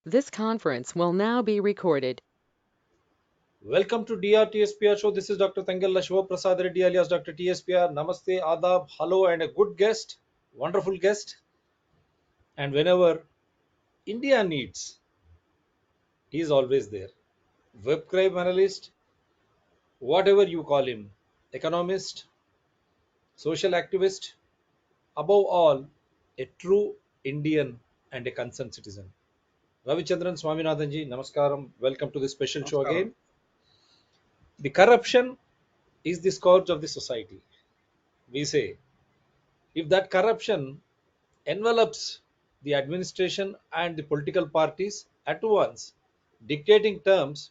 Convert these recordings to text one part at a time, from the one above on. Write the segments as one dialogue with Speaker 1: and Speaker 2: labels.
Speaker 1: This conference will now be recorded.
Speaker 2: Welcome to DRTSPR show. This is Dr. Tangella Shiva Prasad Reddy alias Dr. TSPR. Namaste, Adab, hello, and a good guest, wonderful guest. And whenever India needs, he is always there. Web crime analyst, whatever you call him, economist, social activist, above all, a true Indian and a concerned citizen. Ravichandran Swaminathan ji, Namaskaram. Welcome to this special show
Speaker 3: Namaskaram.
Speaker 2: again. The corruption is the scourge of the society. We say if that corruption envelops the administration and the political parties at once, dictating terms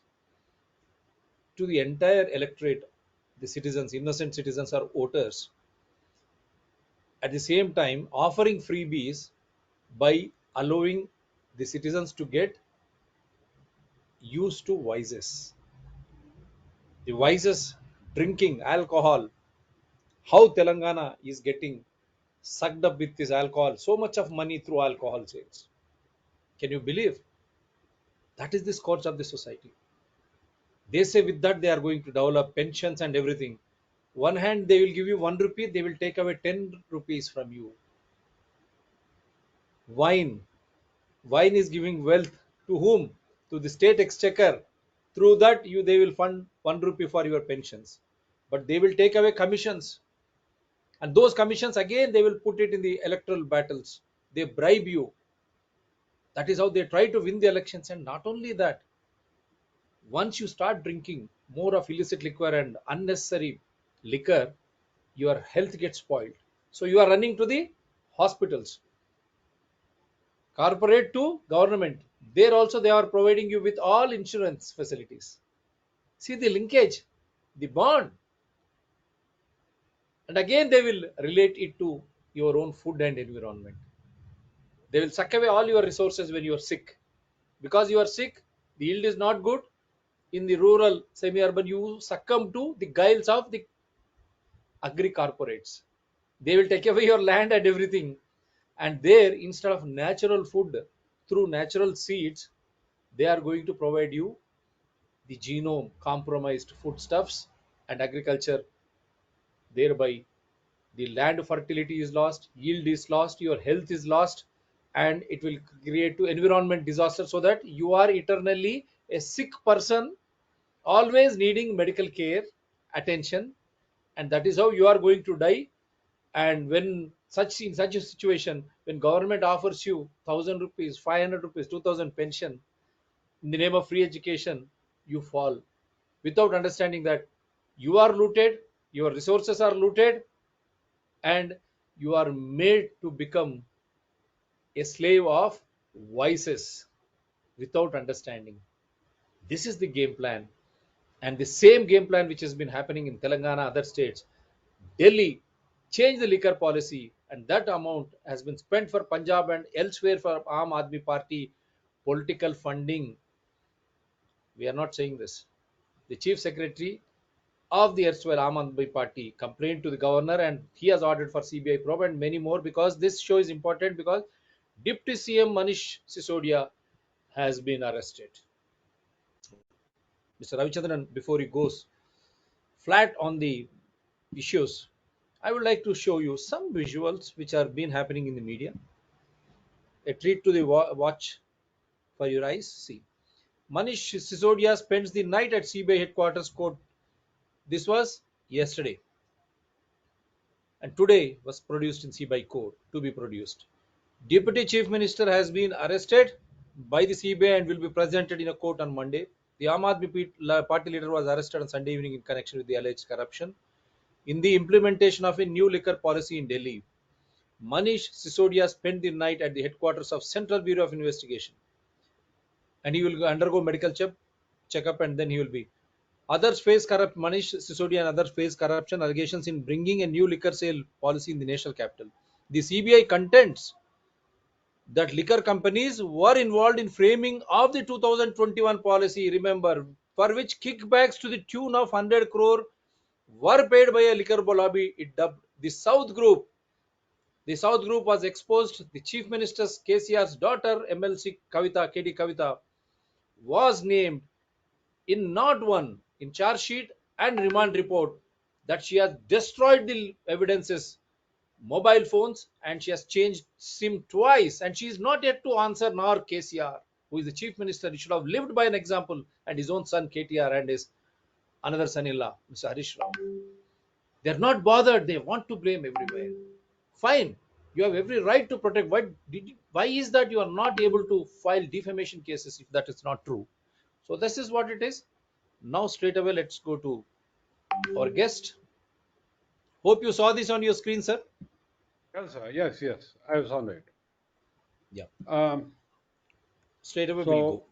Speaker 2: to the entire electorate, the citizens, innocent citizens or voters, at the same time offering freebies by allowing the citizens to get used to vices. The vices, drinking alcohol, how Telangana is getting sucked up with this alcohol, so much of money through alcohol sales. Can you believe? That is the scourge of the society. They say with that they are going to develop pensions and everything. One hand they will give you 1 rupee, they will take away 10 rupees from you. Wine. Wine is giving wealth to whom? To the state exchequer. Through that you they will fund 1 rupee for your pensions. But they will take away commissions. And those commissions again they will put it in the electoral battles. They bribe you. That is how they try to win the elections. And not only that, once you start drinking more of illicit liquor and unnecessary liquor, your health gets spoiled. So you are running to the hospitals, corporate to government. There also they are providing you with all insurance facilities. See the linkage, the bond, and again they will relate it to your own food and environment. They will suck away all your resources when you are sick. Because you are sick, the yield is not good. In the rural, semi-urban, you succumb to the guiles of the agri corporates. They will take away your land and everything. And there, instead of natural food through natural seeds, they are going to provide you the genome compromised foodstuffs and agriculture. Thereby, the land fertility is lost, yield is lost, your health is lost, and it will create to environment disaster so that you are eternally a sick person, always needing medical care, attention, and that is how you are going to die. And when such in such a situation, when government offers you 1,000 rupees, 500 rupees, 2,000 pension in the name of free education, you fall without understanding that you are looted, your resources are looted, and you are made to become a slave of vices without understanding. This is the game plan, and the same game plan which has been happening in Telangana, other states. Delhi changed the liquor policy, and that amount has been spent for Punjab and elsewhere for Aam Aadmi Party political funding. We are not saying this. The chief secretary of the erstwhile Aam Aadmi Party complained to the governor, and he has ordered for CBI probe and many more, because this show is important because Deputy CM Manish Sisodia has been arrested. Mr. Ravichandran, before he goes flat on the issues, I would like to show you some visuals which are been happening in the media. A treat to the watch for your eyes. See, Manish Sisodia spends the night at CBI headquarters court. This was yesterday, and today was produced in CBI court to be produced. Deputy Chief Minister has been arrested by the CBI and will be presented in a court on Monday. The Aam Aadmi Party leader was arrested on Sunday evening in connection with the alleged corruption in the implementation of a new liquor policy in Delhi. Manish Sisodia spent the night at the headquarters of Central Bureau of Investigation, and he will undergo medical checkup, and then he will be. Others face corrupt Manish Sisodia and others face corruption allegations in bringing a new liquor sale policy in the national capital. The CBI contends that liquor companies were involved in framing of the 2021 policy, remember, for which kickbacks to the tune of 100 crore were paid by a liquor lobby it dubbed the South Group. The South group was exposed. The Chief Minister's KCR's daughter, MLC Kavita, KD Kavita, was named in not one in charge sheet and remand report that she has destroyed the evidences, mobile phones, and she has changed SIM twice, and she is not yet to answer, nor KCR, who is the chief minister. He should have lived by an example, and his own son KTR and his another son-in-law, Mr. Harish Rao. They're not bothered. They want to blame everywhere. Fine. You have every right to protect. Why is that you are not able to file defamation cases if that is not true? So this is what it is. Now straight away let's go to our guest. Hope you saw this on your screen, sir.
Speaker 3: Yes, sir. Yes, yes. I was on it.
Speaker 2: Yeah.
Speaker 3: Um,
Speaker 2: Straight away we'll go.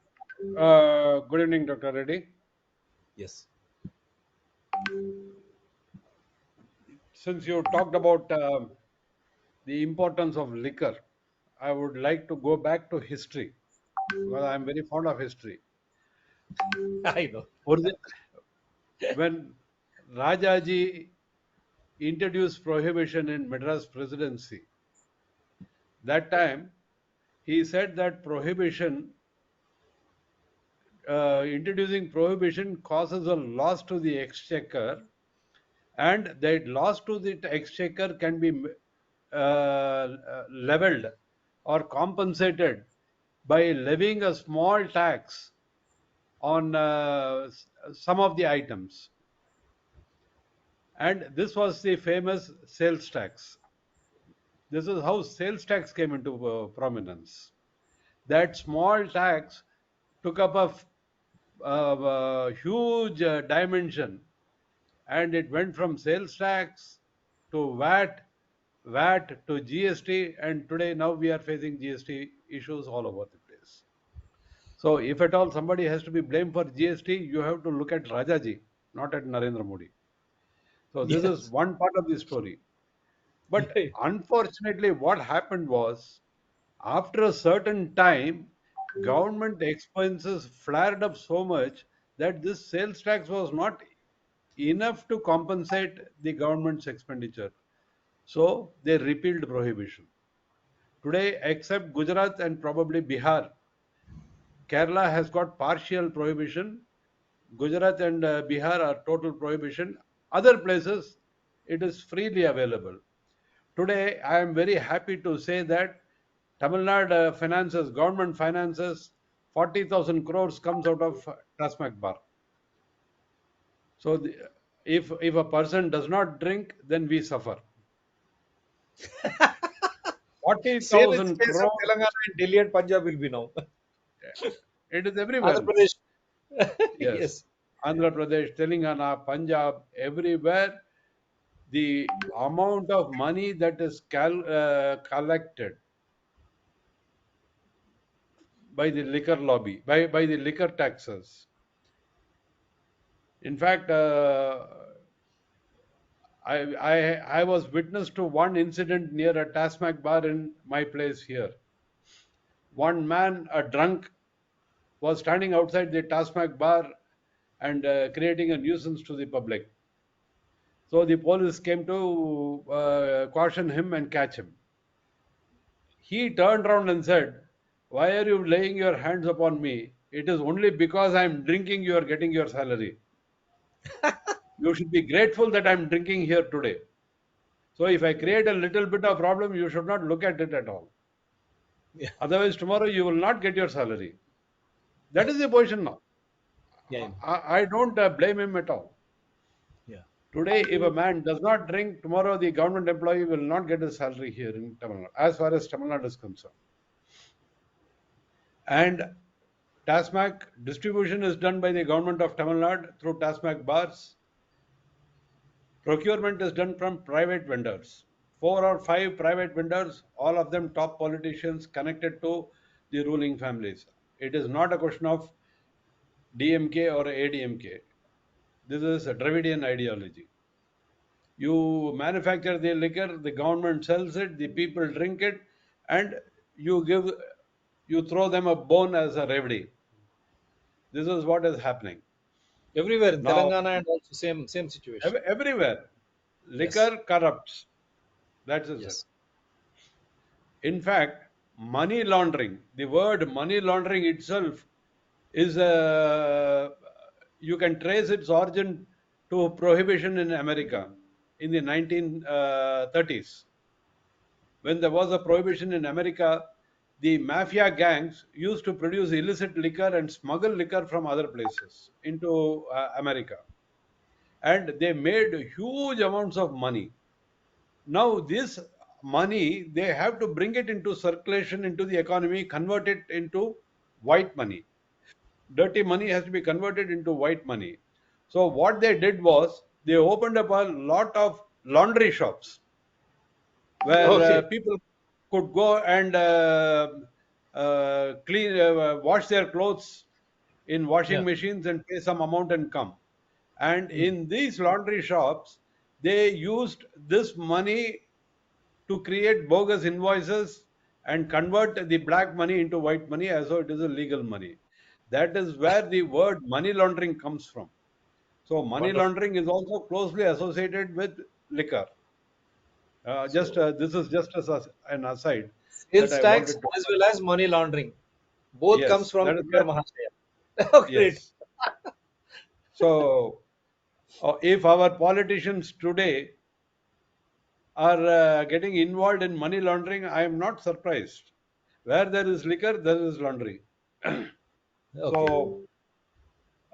Speaker 3: so, good evening, Dr. Reddy.
Speaker 2: Yes.
Speaker 3: Since you talked about the importance of liquor, I would like to go back to history because I'm very fond of history.
Speaker 2: I know.
Speaker 3: When Rajaji introduced prohibition in Madras Presidency, that time he said that introducing prohibition causes a loss to the exchequer, and that loss to the exchequer can be leveled or compensated by levying a small tax on some of the items. And this was the famous sales tax. This is how sales tax came into prominence. That small tax took up a huge dimension, and it went from sales tax to VAT to GST, and today now we are facing GST issues all over the place. So if at all somebody has to be blamed for GST, you have to look at Rajaji, not at Narendra Modi. So this is
Speaker 2: Yes.
Speaker 3: one part of the story. But unfortunately, what happened was, after a certain time, government expenses flared up so much that this sales tax was not enough to compensate the government's expenditure. So they repealed prohibition. Today, except Gujarat and probably Bihar, Kerala has got partial prohibition. Gujarat and Bihar are total prohibition. Other places, it is freely available. Today, I am very happy to say that Tamil Nadu finances, government finances, 40,000 crores comes out of Tasmac bar. So if a person does not drink, then we suffer.
Speaker 2: Same is the
Speaker 3: 40,000
Speaker 2: case of
Speaker 3: crores,
Speaker 2: Telangana and Delhi and Punjab will be now.
Speaker 3: it is
Speaker 2: Andhra
Speaker 3: everywhere now.
Speaker 2: Pradesh.
Speaker 3: Yes.
Speaker 2: Yes.
Speaker 3: Andhra Pradesh, Telangana, Punjab, everywhere, the amount of money that is collected by the liquor lobby, by the liquor taxes. In fact, I was witness to one incident near a Tasmac bar in my place here. One man, a drunk, was standing outside the Tasmac bar and creating a nuisance to the public. So the police came to caution him and catch him. He turned around and said, "Why are you laying your hands upon me? It is only because I am drinking you are getting your salary. You should be grateful that I am drinking here today. So if I create a little bit of problem, you should not look at it at all.
Speaker 2: Yeah.
Speaker 3: Otherwise, tomorrow you will not get your salary." That is the position now.
Speaker 2: Yeah. I know.
Speaker 3: I don't blame him at all.
Speaker 2: Yeah.
Speaker 3: Today, if a man does not drink, tomorrow the government employee will not get his salary here in Tamil Nadu, as far as Tamil Nadu is concerned. And TASMAC distribution is done by the government of Tamil Nadu through TASMAC bars. Procurement is done from private vendors. 4 or 5 private vendors, all of them top politicians connected to the ruling families. It is not a question of DMK or ADMK. This is a Dravidian ideology. You manufacture the liquor, the government sells it, the people drink it, and you give, you throw them a bone as a remedy. This is what is happening
Speaker 2: Everywhere in
Speaker 3: now.
Speaker 2: Telangana and also same situation.
Speaker 3: Everywhere,
Speaker 2: Yes.
Speaker 3: liquor corrupts. That's it.
Speaker 2: Yes.
Speaker 3: In fact, money laundering, the word money laundering itself is you can trace its origin to prohibition in America in the 1930s. When there was a prohibition in America, the mafia gangs used to produce illicit liquor and smuggle liquor from other places into America. And they made huge amounts of money. Now, this money, they have to bring it into circulation into the economy, convert it into white money. Dirty money has to be converted into white money. So, what they did was they opened up a lot of laundry shops where
Speaker 2: Okay.
Speaker 3: people could go and wash their clothes in
Speaker 2: Yeah.
Speaker 3: washing machines and pay some amount and come. And
Speaker 2: Mm.
Speaker 3: in these laundry shops, they used this money to create bogus invoices and convert the black money into white money as though it is a legal money. That is where the word money laundering comes from. So, money
Speaker 2: Wonderful.
Speaker 3: laundering is also closely associated with liquor. Just
Speaker 2: So
Speaker 3: this is just as an aside that
Speaker 2: sales
Speaker 3: I
Speaker 2: tax
Speaker 3: wanted to.
Speaker 2: as well as money laundering both comes
Speaker 3: Yes,
Speaker 2: from
Speaker 3: that is
Speaker 2: liquor
Speaker 3: where.
Speaker 2: Mahashaya. Oh, great.
Speaker 3: Yes. So, if our politicians today are getting involved in money laundering, I am not surprised. Where there is liquor, there is laundry.
Speaker 2: Okay.
Speaker 3: So,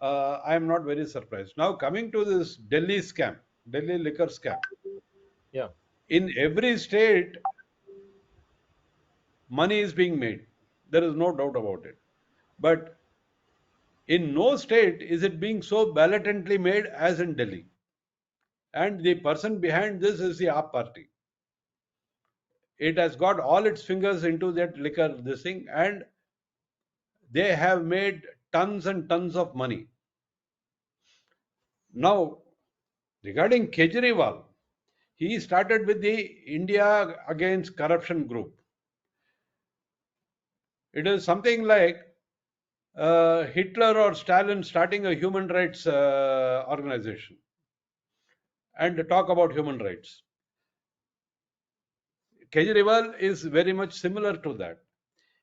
Speaker 3: I am not very surprised. Now, coming to this Delhi scam, Delhi liquor scam.
Speaker 2: Yeah.
Speaker 3: In every state, money is being made. There is no doubt about it. But in no state is it being so blatantly made as in Delhi. And the person behind this is the AAP party. It has got all its fingers into that liquor, this thing, and they have made tons and tons of money. Now, regarding Kejriwal, he started with the India Against Corruption group. It is something like Hitler or Stalin starting a human rights organization and talk about human rights. Kejriwal is very much similar to that.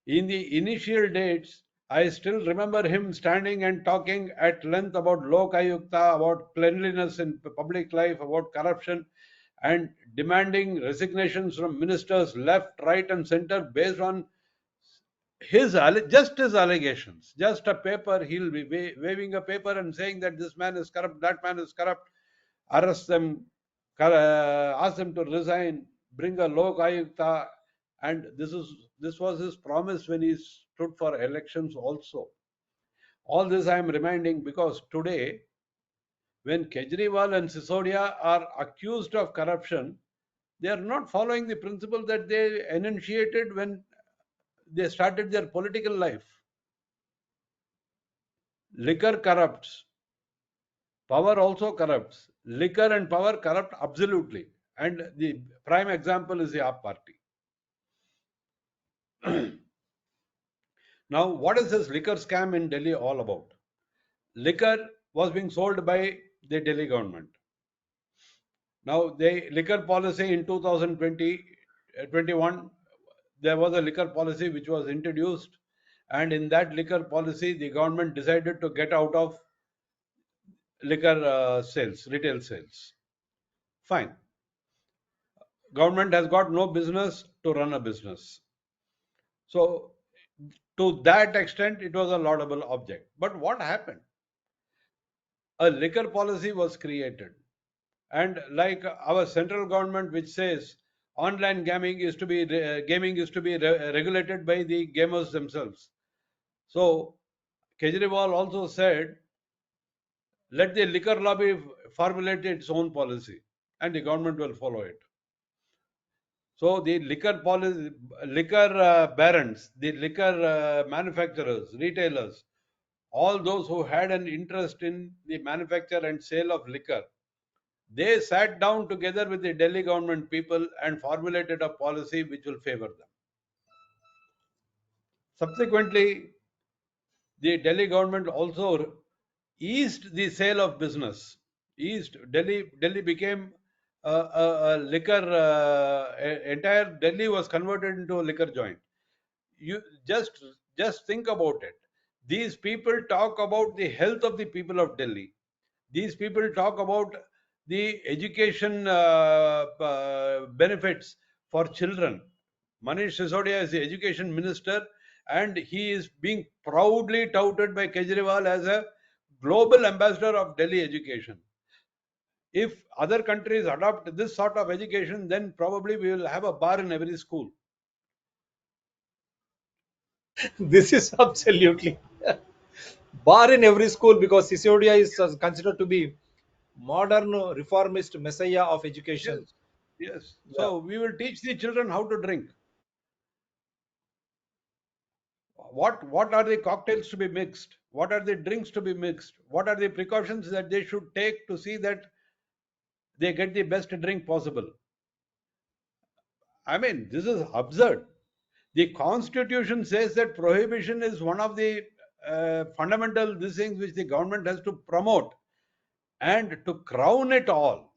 Speaker 3: In the initial dates, I still remember him standing and talking at length about Lok Ayukta, about cleanliness in public life, about corruption, and demanding resignations from ministers left, right, and center based on just his allegations. Just a paper, he'll be waving a paper and saying that this man is corrupt, that man is corrupt, arrest them, ask them to resign, bring a Lok Ayukta, and this was his promise when he stood for elections also. All this I am reminding because today, when Kejriwal and Sisodia are accused of corruption, they are not following the principle that they enunciated when they started their political life. Liquor corrupts, power also corrupts. Liquor and power corrupt absolutely. And the prime example is the AAP party. Now, what is this liquor scam in Delhi all about? Liquor was being sold by the Delhi government. Now, the liquor policy in 2020, 21, there was a liquor policy which was introduced, and in that liquor policy, the government decided to get out of liquor sales, retail sales. Fine. Government has got no business to run a business. So, to that extent, it was a laudable object. But what happened? A liquor policy was created, and like our central government, which says online gaming is to be regulated by the gamers themselves. So, Kejriwal also said, let the liquor lobby formulate its own policy, and the government will follow it. So the liquor policy, liquor barons, the liquor manufacturers, retailers, all those who had an interest in the manufacture and sale of liquor, they sat down together with the Delhi government people and formulated a policy which will favor them. Subsequently, the Delhi government also eased the sale of business. Delhi became liquor, entire Delhi was converted into a liquor joint. You just think about it. These people talk about the health of the people of Delhi. These people talk about the education benefits for children. Manish Sisodia is the education minister, and he is being proudly touted by Kejriwal as a global ambassador of Delhi education. If other countries adopt this sort of education, then probably we will have a bar in every school.
Speaker 2: This is absolutely bar in every school, because Sisodia is considered to be modern reformist messiah of education.
Speaker 3: Yes, yes.
Speaker 2: Yeah.
Speaker 3: So we will teach the children how to drink. What are the cocktails to be mixed? What are the drinks to be mixed? What are the precautions that they should take to see that they get the best drink possible? I mean, this is absurd. The Constitution says that prohibition is one of the fundamental these things which the government has to promote. And to crown it all,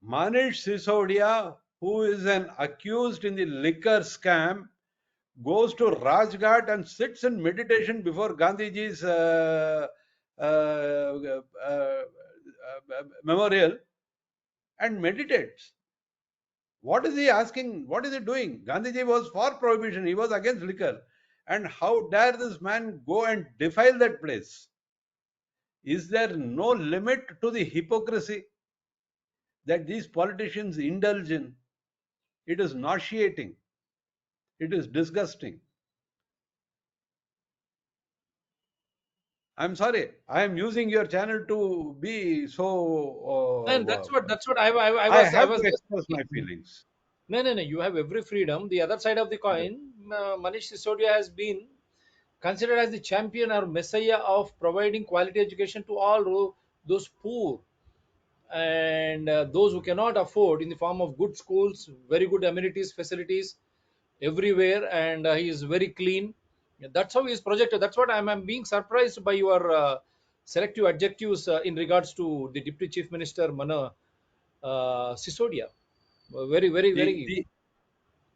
Speaker 3: Manish Sisodia, who is an accused in the liquor scam, goes to Rajghat and sits in meditation before Gandhiji's memorial and meditates. What is he asking? What is he doing? Gandhiji was for prohibition, he was against liquor. And how dare this man go and defile that place? Is there no limit to the hypocrisy that these politicians indulge in? It is nauseating. It is disgusting. I'm sorry. I am using your channel to be
Speaker 2: And
Speaker 3: so.
Speaker 2: that's what I
Speaker 3: I
Speaker 2: was I
Speaker 3: have
Speaker 2: was
Speaker 3: to
Speaker 2: just
Speaker 3: express my
Speaker 2: thinking.
Speaker 3: feelings.
Speaker 2: No. You have every freedom. The other side of the
Speaker 3: Yes.
Speaker 2: coin, Manish Sisodia has been considered as the champion or messiah of providing quality education to all those poor, and those who cannot afford, in the form of good schools, very good amenities, facilities everywhere, and he is very clean. That's how he is projected. That's what I'm being surprised by your selective adjectives in regards to the deputy chief minister Mana Sisodia. Very, very,
Speaker 3: The,
Speaker 2: very.
Speaker 3: the,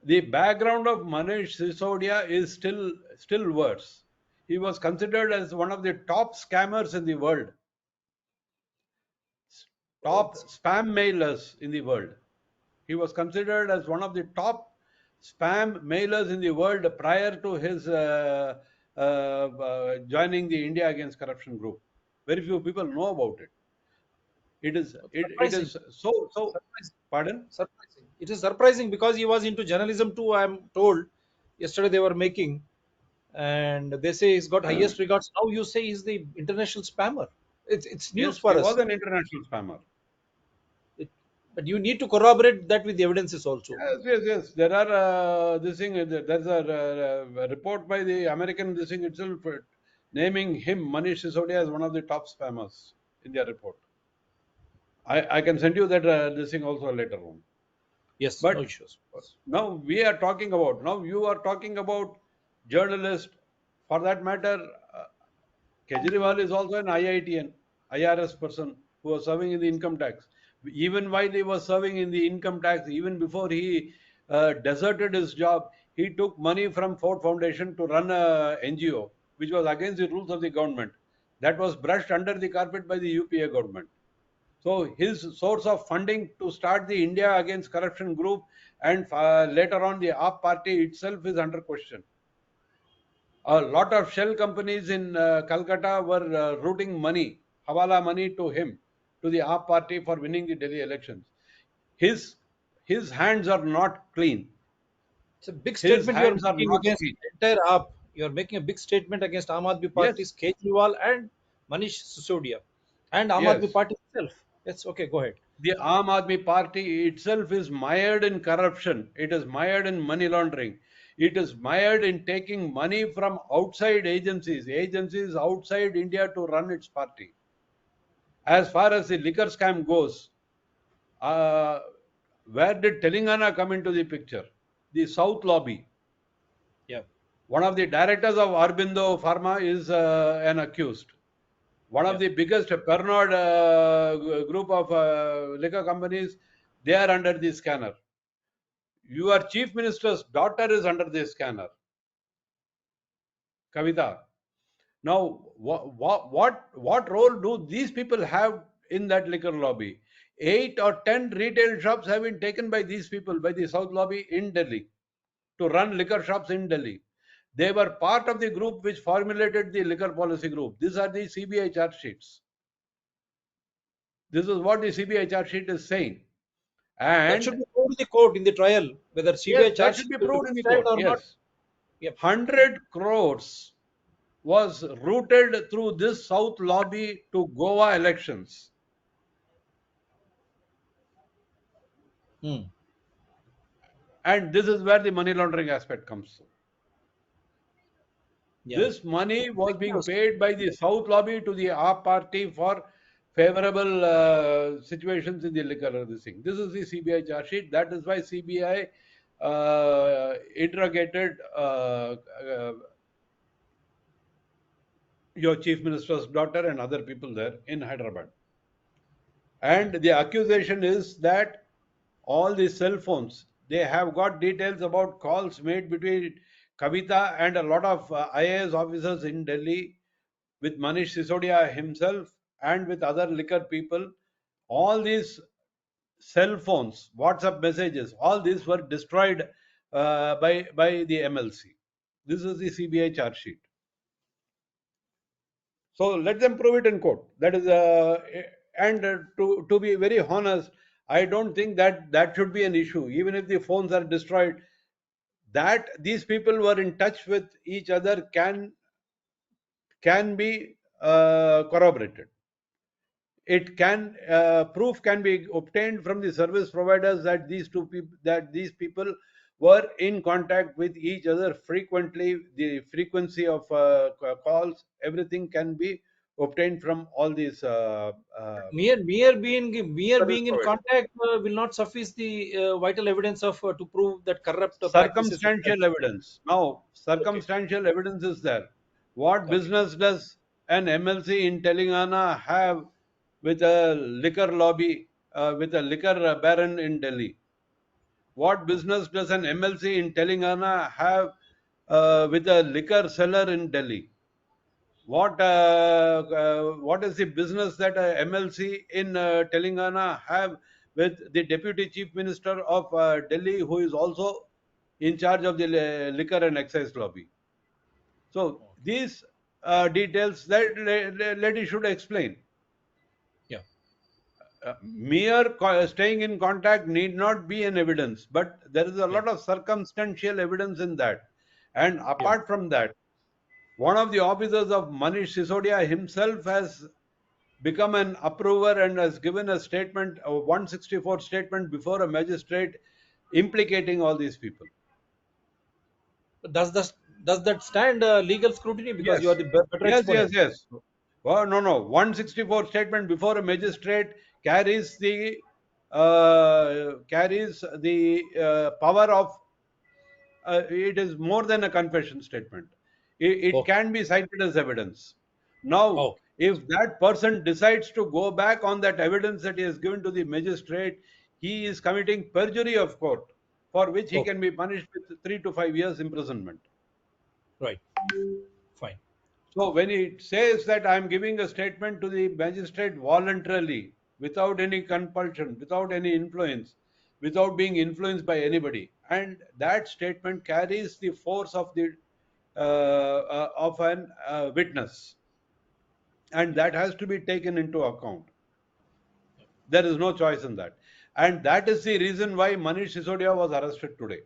Speaker 3: the background of Manish Sisodia is still worse. He was considered as one of the top scammers in the world,
Speaker 2: Oh,
Speaker 3: top spam mailers in the world. He was considered as one of the top spam mailers in the world prior to his joining the India Against Corruption group. Very few people know about it. It
Speaker 2: surprising.
Speaker 3: is so.
Speaker 2: Surprising.
Speaker 3: Pardon?
Speaker 2: Surprising. It is surprising because he was into journalism too. I'm told yesterday they were making, and they say he's got highest regards. Now you say he's the international spammer. It's news
Speaker 3: Yes, he
Speaker 2: for
Speaker 3: was
Speaker 2: us.
Speaker 3: an international spammer.
Speaker 2: It, but you need to corroborate that with the evidences also.
Speaker 3: Yes, yes, yes. There are this thing. There's a report by the American this thing itself naming him Manish Sisodia as one of the top spammers in their report. I can send you that this thing also later on.
Speaker 2: Yes, no
Speaker 3: But
Speaker 2: issues.
Speaker 3: now we are talking about, now you are talking about journalists. For that matter, Kejriwal is also an IITN, IRS person who was serving in the income tax. Even while he was serving in the income tax, even before he deserted his job, he took money from Ford Foundation to run a NGO, which was against the rules of the government. That was brushed under the carpet by the UPA government. So his source of funding to start the India Against Corruption group and later on the AAP party itself is under question. A lot of shell companies in Calcutta were routing money, Hawala money to him, to the AAP party for winning the Delhi elections. His his hands are not clean.
Speaker 2: It's a big
Speaker 3: His
Speaker 2: statement you are
Speaker 3: hands are
Speaker 2: making
Speaker 3: not
Speaker 2: against
Speaker 3: clean.
Speaker 2: entire AAP. You are making a big statement against Aam Aadmi
Speaker 3: Yes,
Speaker 2: Party's Kejriwal and Manish Sisodia and Aam Aadmi
Speaker 3: yes.
Speaker 2: Party itself. Yes, okay, go ahead.
Speaker 3: The Aam Aadmi Party itself is mired in corruption. It is mired in money laundering. It is mired in taking money from outside agencies, agencies outside India to run its party. As far as the liquor scam goes, uh, where did Telangana come into the picture? The South lobby.
Speaker 2: Yeah.
Speaker 3: One of the directors of Arbindo Pharma is an accused. One
Speaker 2: Yeah.
Speaker 3: of the biggest Pernod group of liquor companies, they are under the scanner. Your chief minister's daughter is under the scanner, Kavita. Now, what role do these people have in that liquor lobby? 8 or 10 retail shops have been taken by these people, by the South Lobby in Delhi, to run liquor shops in Delhi. They were part of the group which formulated the liquor policy group. These are the CBI charge sheets. This is what the CBI charge sheet is saying.
Speaker 2: That should
Speaker 3: And
Speaker 2: be proved in the court in the trial, whether
Speaker 3: yes,
Speaker 2: CBI
Speaker 3: that
Speaker 2: charge
Speaker 3: should
Speaker 2: sheet
Speaker 3: be
Speaker 2: will be
Speaker 3: proved in the
Speaker 2: destroyed
Speaker 3: court.
Speaker 2: or not.
Speaker 3: Yes.
Speaker 2: Yep.
Speaker 3: 100 crores was routed through this South Lobby to Goa elections.
Speaker 2: Hmm.
Speaker 3: And this is where the money laundering aspect comes through.
Speaker 2: Yeah.
Speaker 3: This money was
Speaker 2: Big
Speaker 3: being
Speaker 2: news.
Speaker 3: paid by the South Lobby to the AAP party for favorable situations in the liquor thing. This is the CBI charge sheet. That is why CBI interrogated your chief minister's daughter and other people there in Hyderabad. And the accusation is that all the cell phones, they have got details about calls made between Kavita and a lot of IAS officers in Delhi with Manish Sisodia himself and with other liquor people. All these cell phones, WhatsApp messages, all these were destroyed by the MLC. This is the CBI charge sheet. So let them prove it in court. That is, and to be very honest, I don't think that that should be an issue. Even if the phones are destroyed, that these people were in touch with each other can be corroborated. It can proof can be obtained from the service providers that these people were in contact with each other frequently. The frequency of calls, everything can be obtained from all these service
Speaker 2: Mere being in
Speaker 3: providers.
Speaker 2: contact will not suffice the vital evidence of to prove that corrupt practices were
Speaker 3: Circumstantial
Speaker 2: present.
Speaker 3: evidence. Now,
Speaker 2: Okay.
Speaker 3: circumstantial evidence is there. What
Speaker 2: Okay.
Speaker 3: business does an MLC in Telangana have with a liquor lobby, with a liquor baron in Delhi? What
Speaker 2: Okay.
Speaker 3: business does an MLC in Telangana have with a liquor seller in Delhi? What is the business that a MLC in Telangana have with the deputy chief minister of Delhi, who is also in charge of the liquor and excise lobby? So
Speaker 2: Okay.
Speaker 3: these details that lady should explain.
Speaker 2: Yeah.
Speaker 3: Mere staying in contact need not be an evidence, but there is a
Speaker 2: Yeah.
Speaker 3: lot of circumstantial evidence in that. And
Speaker 2: Yeah.
Speaker 3: apart from that, one of the officers of Manish Sisodia himself has become an approver and has given a statement, a 164 statement before a magistrate implicating all these people.
Speaker 2: Does that does that stand legal scrutiny? Because you are
Speaker 3: Yes,
Speaker 2: the better
Speaker 3: yes,
Speaker 2: exponent.
Speaker 3: yes. Well, no. 164 statement before a magistrate carries the power of it is more than a confession statement. It
Speaker 2: Okay.
Speaker 3: can be cited as evidence. Now,
Speaker 2: Okay.
Speaker 3: if that person decides to go back on that evidence that he has given to the magistrate, he is committing perjury of court, for which he
Speaker 2: Okay.
Speaker 3: can be punished with 3 to 5 years imprisonment.
Speaker 2: Right. Fine.
Speaker 3: So when it says that I am giving a statement to the magistrate voluntarily, without any compulsion, without any influence, without being influenced by anybody, and that statement carries the force of an witness, and
Speaker 2: Yeah.
Speaker 3: that has to be taken into account. There is no choice in that, and that is the reason why Manish Sisodia was arrested today.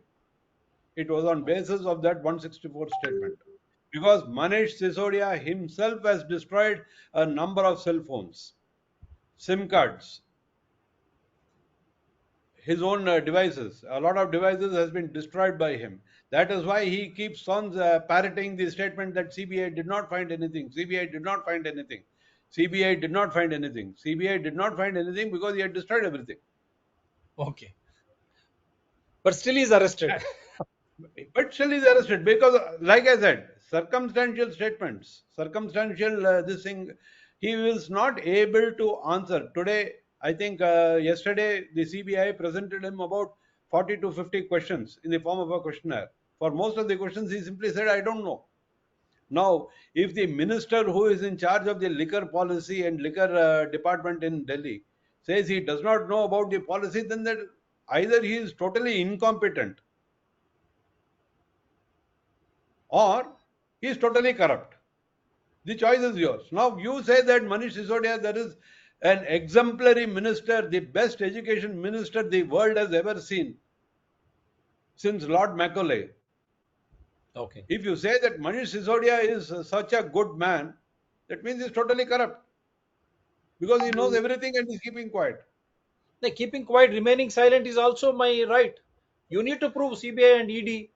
Speaker 3: It was on
Speaker 2: Okay.
Speaker 3: basis of that 164 statement. Because Manish Sisodia himself has destroyed a number of cell phones, SIM cards, his own devices. A lot of devices has been destroyed by him. That is why he keeps on parroting the statement that CBI did not find anything. CBI did not find anything. CBI did not find anything. CBI did not find anything because he had destroyed everything.
Speaker 2: Okay. But still he's arrested.
Speaker 3: But still is arrested because, like I said, circumstantial statements, circumstantial this thing. he was not able to answer. Today, I think yesterday, the CBI presented him about 40 to 50 questions in the form of a questionnaire. For most of the questions, he simply said, I don't know. Now, if the minister who is in charge of the liquor policy and liquor department in Delhi says he does not know about the policy, then that either he is totally incompetent or he is totally corrupt. The choice is yours. Now, you say that Manish Sisodia, there is an exemplary minister, the best education minister the world has ever seen since Lord Macaulay.
Speaker 2: Okay.
Speaker 3: If you say that Manish Sisodia is such a good man, that means he's totally corrupt because he knows everything and is keeping quiet.
Speaker 2: Like keeping quiet, remaining silent is also my right. You need to prove CBI and ED,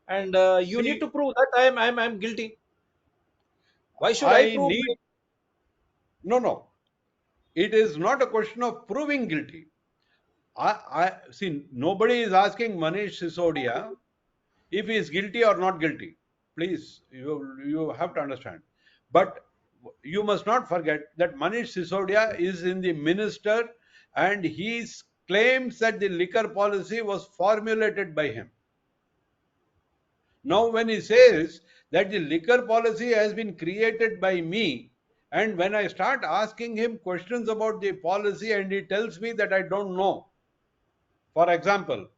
Speaker 2: and you need
Speaker 3: See,
Speaker 2: to prove that I'm guilty. Why should I
Speaker 3: I
Speaker 2: prove my?
Speaker 3: need, no, no. It is not a question of proving guilty. I see, nobody is asking Manish Sisodia if he is guilty or not guilty. Please, you have to understand. But you must not forget that Manish Sisodia is in the minister and he claims that the liquor policy was formulated by him. Now, when he says that the liquor policy has been created by me, and when I start asking him questions about the policy and he tells me that I don't know, for example,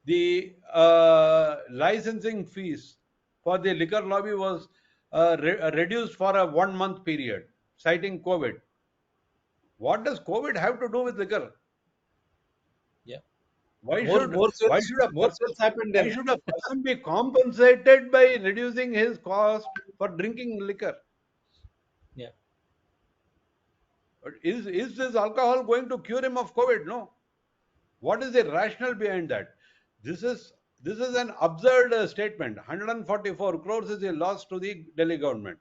Speaker 3: the licensing fees for the liquor lobby was reduced for a 1 month period, citing COVID. What does COVID have to do with liquor?
Speaker 2: Yeah,
Speaker 3: Why
Speaker 2: more
Speaker 3: should
Speaker 2: more
Speaker 3: why
Speaker 2: sales
Speaker 3: should a
Speaker 2: more
Speaker 3: person
Speaker 2: sales happened
Speaker 3: why
Speaker 2: then.
Speaker 3: should a person be compensated by reducing his cost for drinking liquor?
Speaker 2: Yeah,
Speaker 3: Is this alcohol going to cure him of COVID? No. What is the rationale behind that? This is this is an absurd statement. 144 crores is a loss to the Delhi government.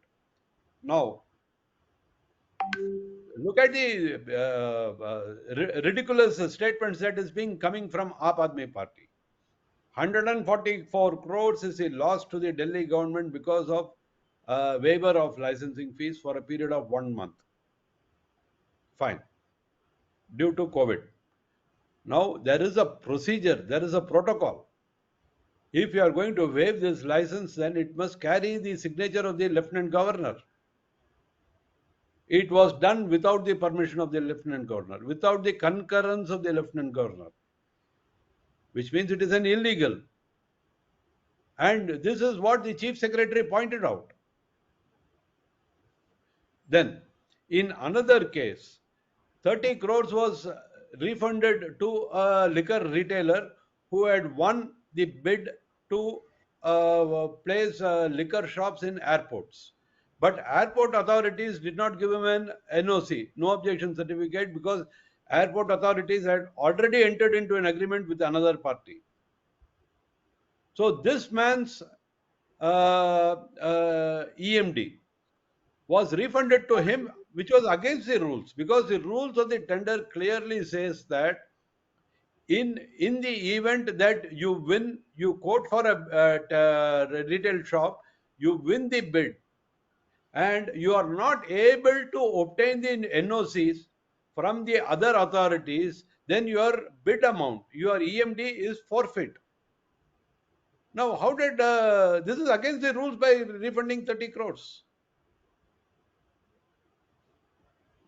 Speaker 3: Now, look at the ridiculous statements that is being coming from Aap Aadmi Party. 144 crores is a loss to the Delhi government because of waiver of licensing fees for a period of 1 month. Fine, due to COVID. Now, there is a procedure, there is a protocol. If you are going to waive this license, then it must carry the signature of the Lieutenant Governor. It was done without the permission of the Lieutenant Governor, without the concurrence of the Lieutenant Governor, which means it is an illegal. And this is what the Chief Secretary pointed out. Then, in another case, 30 crores was refunded to a liquor retailer who had won the bid to place liquor shops in airports. But airport authorities did not give him an NOC, no objection certificate, because airport authorities had already entered into an agreement with another party. So this man's EMD was refunded to him, which was against the rules, because the rules of the tender clearly says that in the event that you win, you quote for a retail shop, you win the bid, and you are not able to obtain the NOCs from the other authorities, then your bid amount, your EMD is forfeit. Now, how did this is against the rules by refunding 30 crores?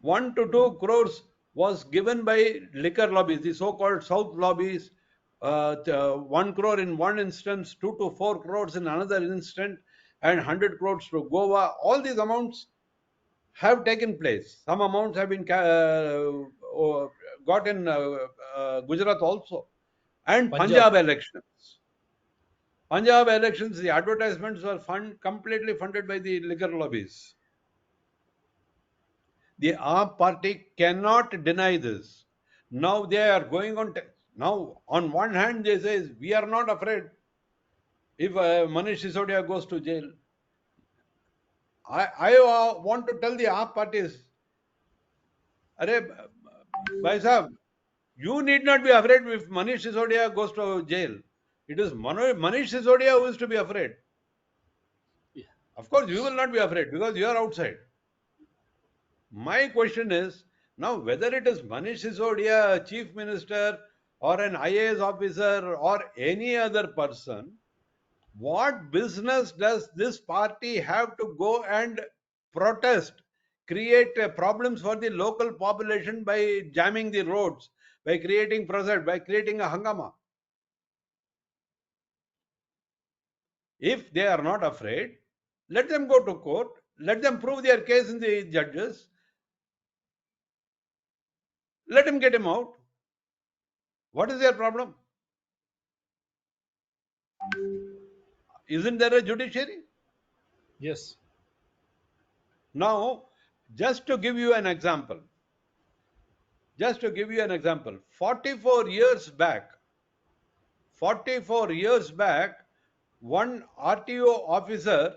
Speaker 3: 1 to 2 crores was given by liquor lobbies, the so-called South lobbies, 1 crore in one instance, 2 to 4 crores in another instance, and 100 crores to Goa. All these amounts have taken place. Some amounts have been got in Gujarat also. And
Speaker 2: Punjab.
Speaker 3: Punjab elections. Punjab elections, the advertisements were completely funded by the liquor lobbies. The Aap party cannot deny this. Now they are going on. Now, on one hand, they say we are not afraid if Manish Sisodia goes to jail. I want to tell the Aap parties, Arey, Bhai Sahab, you need not be afraid if Manish Sisodia goes to jail. It is Manish Sisodia who is to be afraid.
Speaker 2: Yeah.
Speaker 3: Of course, you will not be afraid because you are outside. My question is now whether it is Manish Sisodia, Chief Minister, or an IAS officer, or any other person, what business does this party have to go and protest, create problems for the local population by jamming the roads, by creating protest, by creating a hangama? If they are not afraid, let them go to court, let them prove their case in the judges, let him get him out. What is their problem? Isn't there a judiciary?
Speaker 2: Yes.
Speaker 3: Now, just to give you an example, 44 years back, one RTO officer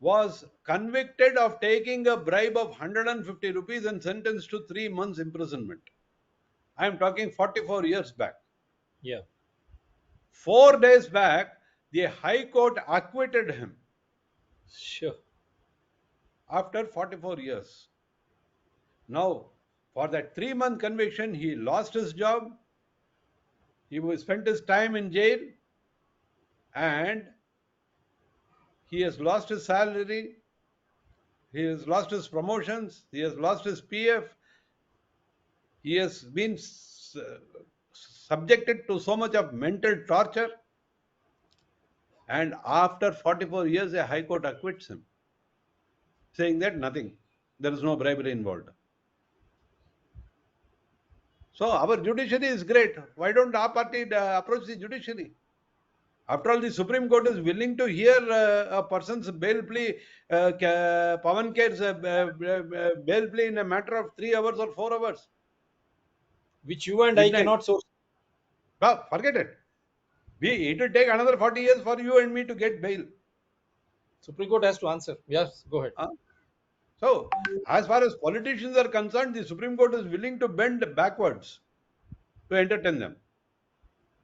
Speaker 3: was convicted of taking a bribe of 150 rupees and sentenced to 3 months imprisonment. I am talking 44 years back.
Speaker 2: Yeah.
Speaker 3: 4 days back, the High Court acquitted him
Speaker 2: Sure.
Speaker 3: after 44 years. Now, for that 3 month conviction, he lost his job, he spent his time in jail, and he has lost his salary, he has lost his promotions, he has lost his PF, he has been subjected to so much of mental torture, and after 44 years, a High Court acquits him, saying that nothing, there is no bribery involved. So our judiciary is great. Why don't our party approach the judiciary? After all, the Supreme Court is willing to hear a person's bail plea, Pawan Kher's bail plea in a matter of 3 hours or 4 hours.
Speaker 2: Which you and I
Speaker 3: Midnight.
Speaker 2: cannot source.
Speaker 3: Well, forget it. It will take another 40 years for you and me to get bail.
Speaker 2: Supreme Court has to answer. Yes, go ahead.
Speaker 3: So, as far as politicians are concerned, the Supreme Court is willing to bend backwards to entertain them.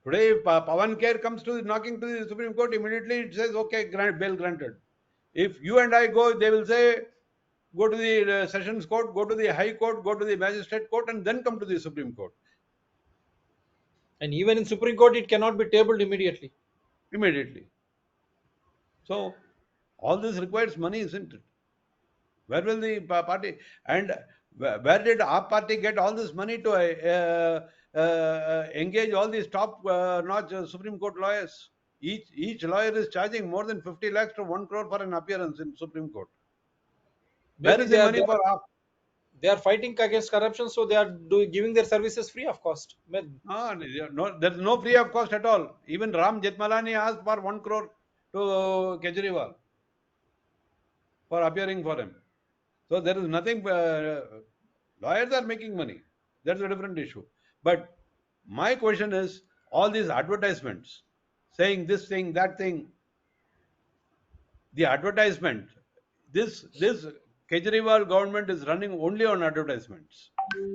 Speaker 3: Today, if Pawan Kher comes to knocking to the Supreme Court, immediately it says, okay, bail granted. If you and I go, they will say, go to the Sessions Court, go to the High Court, go to the Magistrate Court, and then come to the Supreme Court.
Speaker 2: And even in Supreme Court, it cannot be tabled immediately.
Speaker 3: Immediately. So, all this requires money, isn't it? Where will the party, and where did our party get all this money to engage all these top notch Supreme Court lawyers? Each lawyer is charging more than 50 lakhs to 1 crore for an appearance in Supreme Court. Where
Speaker 2: Maybe
Speaker 3: is the money for our?
Speaker 2: they are fighting against corruption, so they are giving their services free of cost.
Speaker 3: No, there's no free of cost at all. Even Ram Jetmalani asked for 1 crore to Kejriwal for appearing for him. So there is nothing. Lawyers are making money. That's a different issue. But my question is, all these advertisements saying this thing, that thing, the advertisement, this Kejriwal government is running only on advertisements.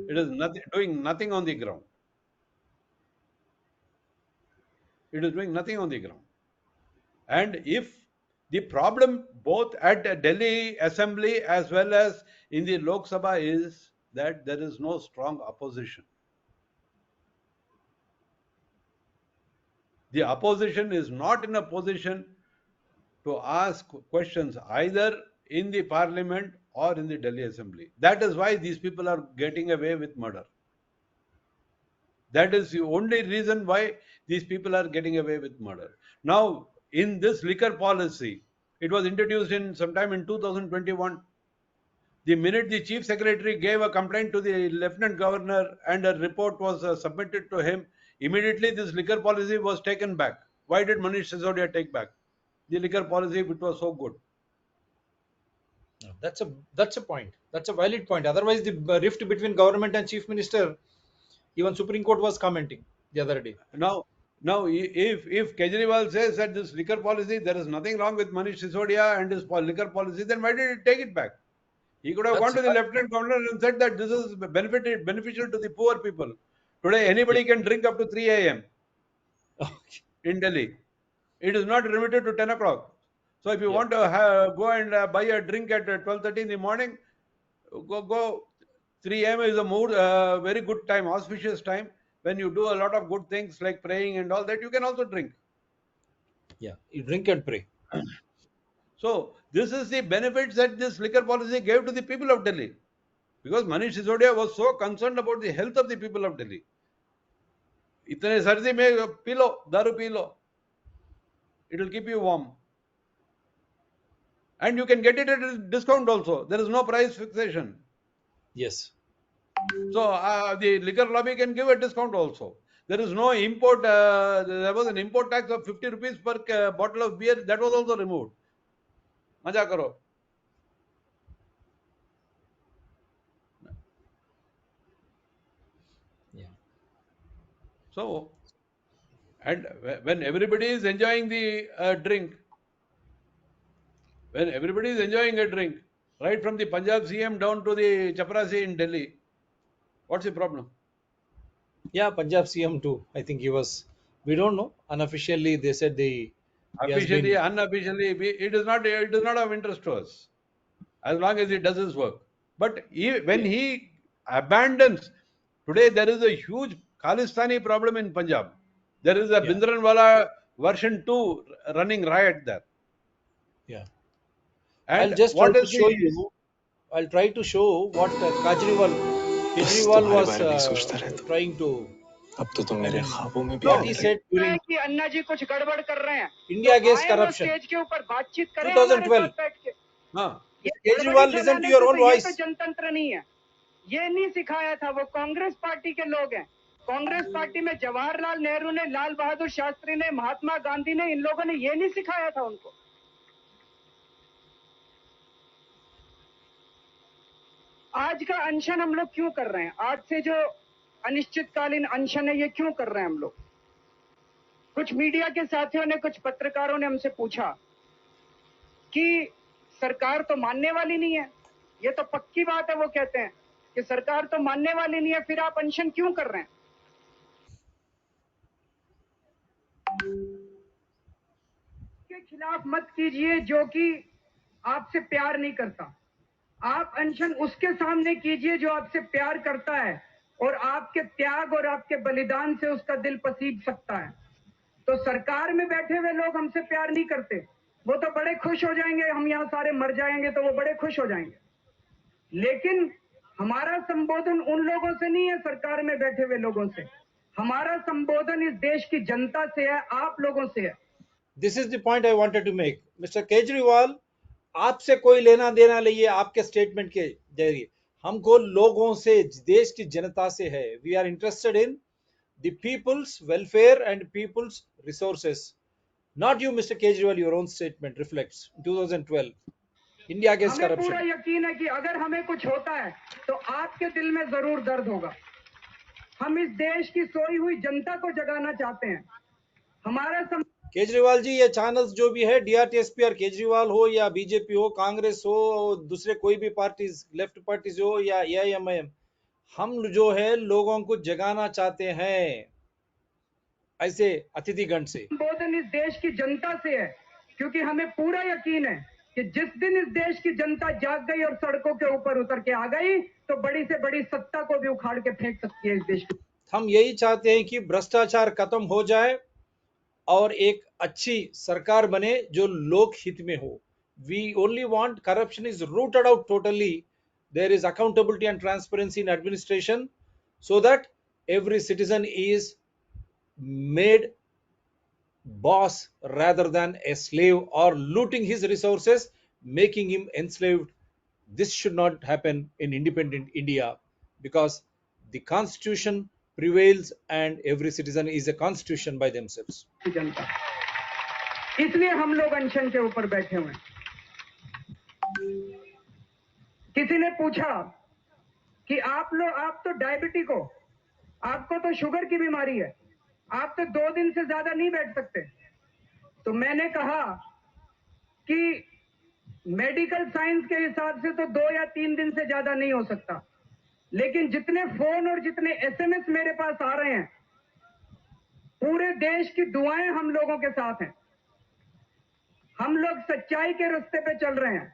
Speaker 3: It is doing nothing on the ground. It is doing nothing on the ground. And if the problem both at the Delhi Assembly as well as in the Lok Sabha is that there is no strong opposition. The opposition is not in a position to ask questions either in the parliament or in the Delhi Assembly. That is why these people are getting away with murder. That is the only reason why these people are getting away with murder. Now, in this liquor policy, it was introduced in sometime in 2021. The minute the chief secretary gave a complaint to the lieutenant governor and a report was submitted to him, immediately this liquor policy was taken back. Why did Manish Sisodia take back the liquor policy, which was so good?
Speaker 2: No, that's a point. That's a valid point. Otherwise, the rift between government and chief minister, even Supreme Court was commenting the other day.
Speaker 3: Now, if Kejriwal says that this liquor policy, there is nothing wrong with Manish Sisodia and his liquor policy, then why did he take it back? He could have
Speaker 2: That's
Speaker 3: gone
Speaker 2: a
Speaker 3: to the
Speaker 2: valid
Speaker 3: lieutenant governor and said that this is beneficial to the poor people. Today, anybody can drink up to 3 a.m.
Speaker 2: point.
Speaker 3: in Delhi. It is not limited to 10 o'clock. So if you
Speaker 2: Yeah.
Speaker 3: want to go and buy a drink at 12:30 in the morning, Go 3 a.m. is a mood, very good time, auspicious time, when you do a lot of good things like praying and all that. You can also drink.
Speaker 2: Yeah, you drink and pray.
Speaker 3: So this is the benefits that this liquor policy gave to the people of Delhi, because Manish Sisodia was so concerned about the health of the people of Delhi. इतने सर्दी में P low, दारू P low. It will keep you warm. And you can get it at a discount also. There is no price fixation.
Speaker 2: Yes.
Speaker 3: So the liquor lobby can give a discount also. There is no import. There was an import tax of 50 rupees per bottle of beer. That was also removed. मजा करो.
Speaker 2: Yeah.
Speaker 3: So, and when everybody is enjoying the drink, when everybody is enjoying a drink, right from the Punjab CM down to the Chaprasi in Delhi, what's the problem?
Speaker 2: Yeah, Punjab CM too. I think he was. We don't know. Unofficially, they said he has
Speaker 3: Officially,
Speaker 2: been.
Speaker 3: unofficially, it is not. It is not of interest to us, as long as he does his work. But when he abandons, today there is a huge Khalistani problem in Punjab. There is a
Speaker 2: Yeah.
Speaker 3: Bindranwala version 2 running riot there.
Speaker 2: Yeah. I'll
Speaker 3: And
Speaker 2: just try
Speaker 3: what
Speaker 2: to
Speaker 3: is
Speaker 2: show
Speaker 3: the
Speaker 2: you. I'll try to show what
Speaker 4: बस
Speaker 2: Kejriwal
Speaker 4: तुम्हारे
Speaker 2: was
Speaker 4: बारे में ही सोचता रहता
Speaker 2: trying to.
Speaker 4: अब तो तुम मेरे ख्वाबों में भी
Speaker 2: What
Speaker 4: आ
Speaker 2: he
Speaker 4: गए
Speaker 2: said during
Speaker 5: कि अन्ना जी कुछ गड़बड़ कर रहे हैं
Speaker 2: India
Speaker 5: तो
Speaker 2: against
Speaker 5: आए वो
Speaker 2: corruption,
Speaker 5: स्टेज के ऊपर बातचीत करें हमारे
Speaker 2: 2012.
Speaker 5: साथ बैठ के
Speaker 3: हाँ,
Speaker 5: ये
Speaker 2: Kejriwal,
Speaker 5: गड़बड़ी
Speaker 2: listen to
Speaker 5: फैलाने
Speaker 2: your
Speaker 5: से
Speaker 2: own
Speaker 5: तो ये तो
Speaker 2: voice.
Speaker 5: जनतंत्र नहीं है ये नहीं सिखाया था वो कांग्रेस पार्टी के लोग हैं कांग्रेस पार्टी में जवाहरलाल नेहरू ने लाल बहादुर शास्त्री ने महात्मा गांधी ने इन लोगों ने ये नहीं सिखाया था उनको आज का अनशन हम लोग क्यों कर रहे हैं आज से जो अनिश्चितकालीन अनशन है ये क्यों कर रहे हैं हम लोग कुछ मीडिया के साथियों ने कुछ पत्रकारों ने हमसे पूछा कि सरकार तो मानने वाली नहीं है ये तो पक्की बात है वो कहते हैं कि सरकार तो मानने वाली नहीं है फिर आप अनशन क्यों कर रहे हैं के खिलाफ मत कीजिए जो कि आपसे प्यार नहीं करता आप अनशन उसके सामने कीजिए जो आपसे प्यार करता है और आपके त्याग और आपके बलिदान से उसका दिल पसीज सकता है तो सरकार में बैठे हुए लोग हमसे प्यार नहीं करते वो तो बड़े खुश हो जाएंगे हम यहाँ सारे मर जाएंगे तो वो बड़े खुश हो जाएंगे लेकिन हमारा संबोधन उन लोगों से नहीं है सरकार में बैठे हुए लोगों से हमारा संबोधन इस देश की जनता से है आप लोगों से है
Speaker 2: This is the point I wanted to make. Mr. Kejriwal, आपसे कोई लेना देना नहीं है आपके स्टेटमेंट के जरिए हमको लोगों से देश की जनता से है we are interested in the people's welfare and people's resources not you mister Kejriwal your own statement reflects 2012 India against
Speaker 5: हमें पूरा
Speaker 2: करप्शन
Speaker 5: यकीन है कि अगर हमें कुछ होता है तो आपके दिल में जरूर दर्द होगा हम इस देश की सोई हुई जनता को जगाना चाहते हैं हमारा
Speaker 2: केजरीवाल जी ये चैनल्स जो भी है डीआरटीएसपीआर केजरीवाल हो या बीजेपी हो कांग्रेस हो दूसरे कोई भी पार्टीज लेफ्ट पार्टीज हो या एआईएमआईएम हम जो है लोगों को जगाना चाहते हैं ऐसे अतिथिगण से
Speaker 5: संबोधन इस देश की जनता से है क्योंकि हमें पूरा यकीन है कि जिस दिन इस देश की जनता जाग गई और सड़कों के ऊपर उतर के आ गई तो बड़ी से बड़ी सत्ता को भी उखाड़ के फेंक सकती है इस देश की
Speaker 2: हम यही चाहते हैं कि भ्रष्टाचार खत्म हो जाए और एक अच्छी सरकार बने जो लोक हित में हो we only want corruption is rooted out totally there is accountability and transparency in administration so that every citizen is made boss rather than a slave or looting his resources making him enslaved this should not happen in independent India because the constitution prevails and every citizen is a constitution by themselves
Speaker 5: जनता इसलिए हम लोग अनशन के ऊपर बैठे हुए किसी ने पूछा कि आप तो डायबिटिक हो आपको तो शुगर की बीमारी है आप तो 2 दिन से ज्यादा नहीं बैठ सकते तो मैंने कहा कि मेडिकल साइंस के हिसाब से तो 2 या 3 दिन से ज्यादा नहीं हो सकता लेकिन जितने फोन और जितने एसएमएस मेरे पास आ रहे हैं पूरे देश की दुआएं हम लोगों के साथ हैं हम लोग सच्चाई के रास्ते पे चल रहे हैं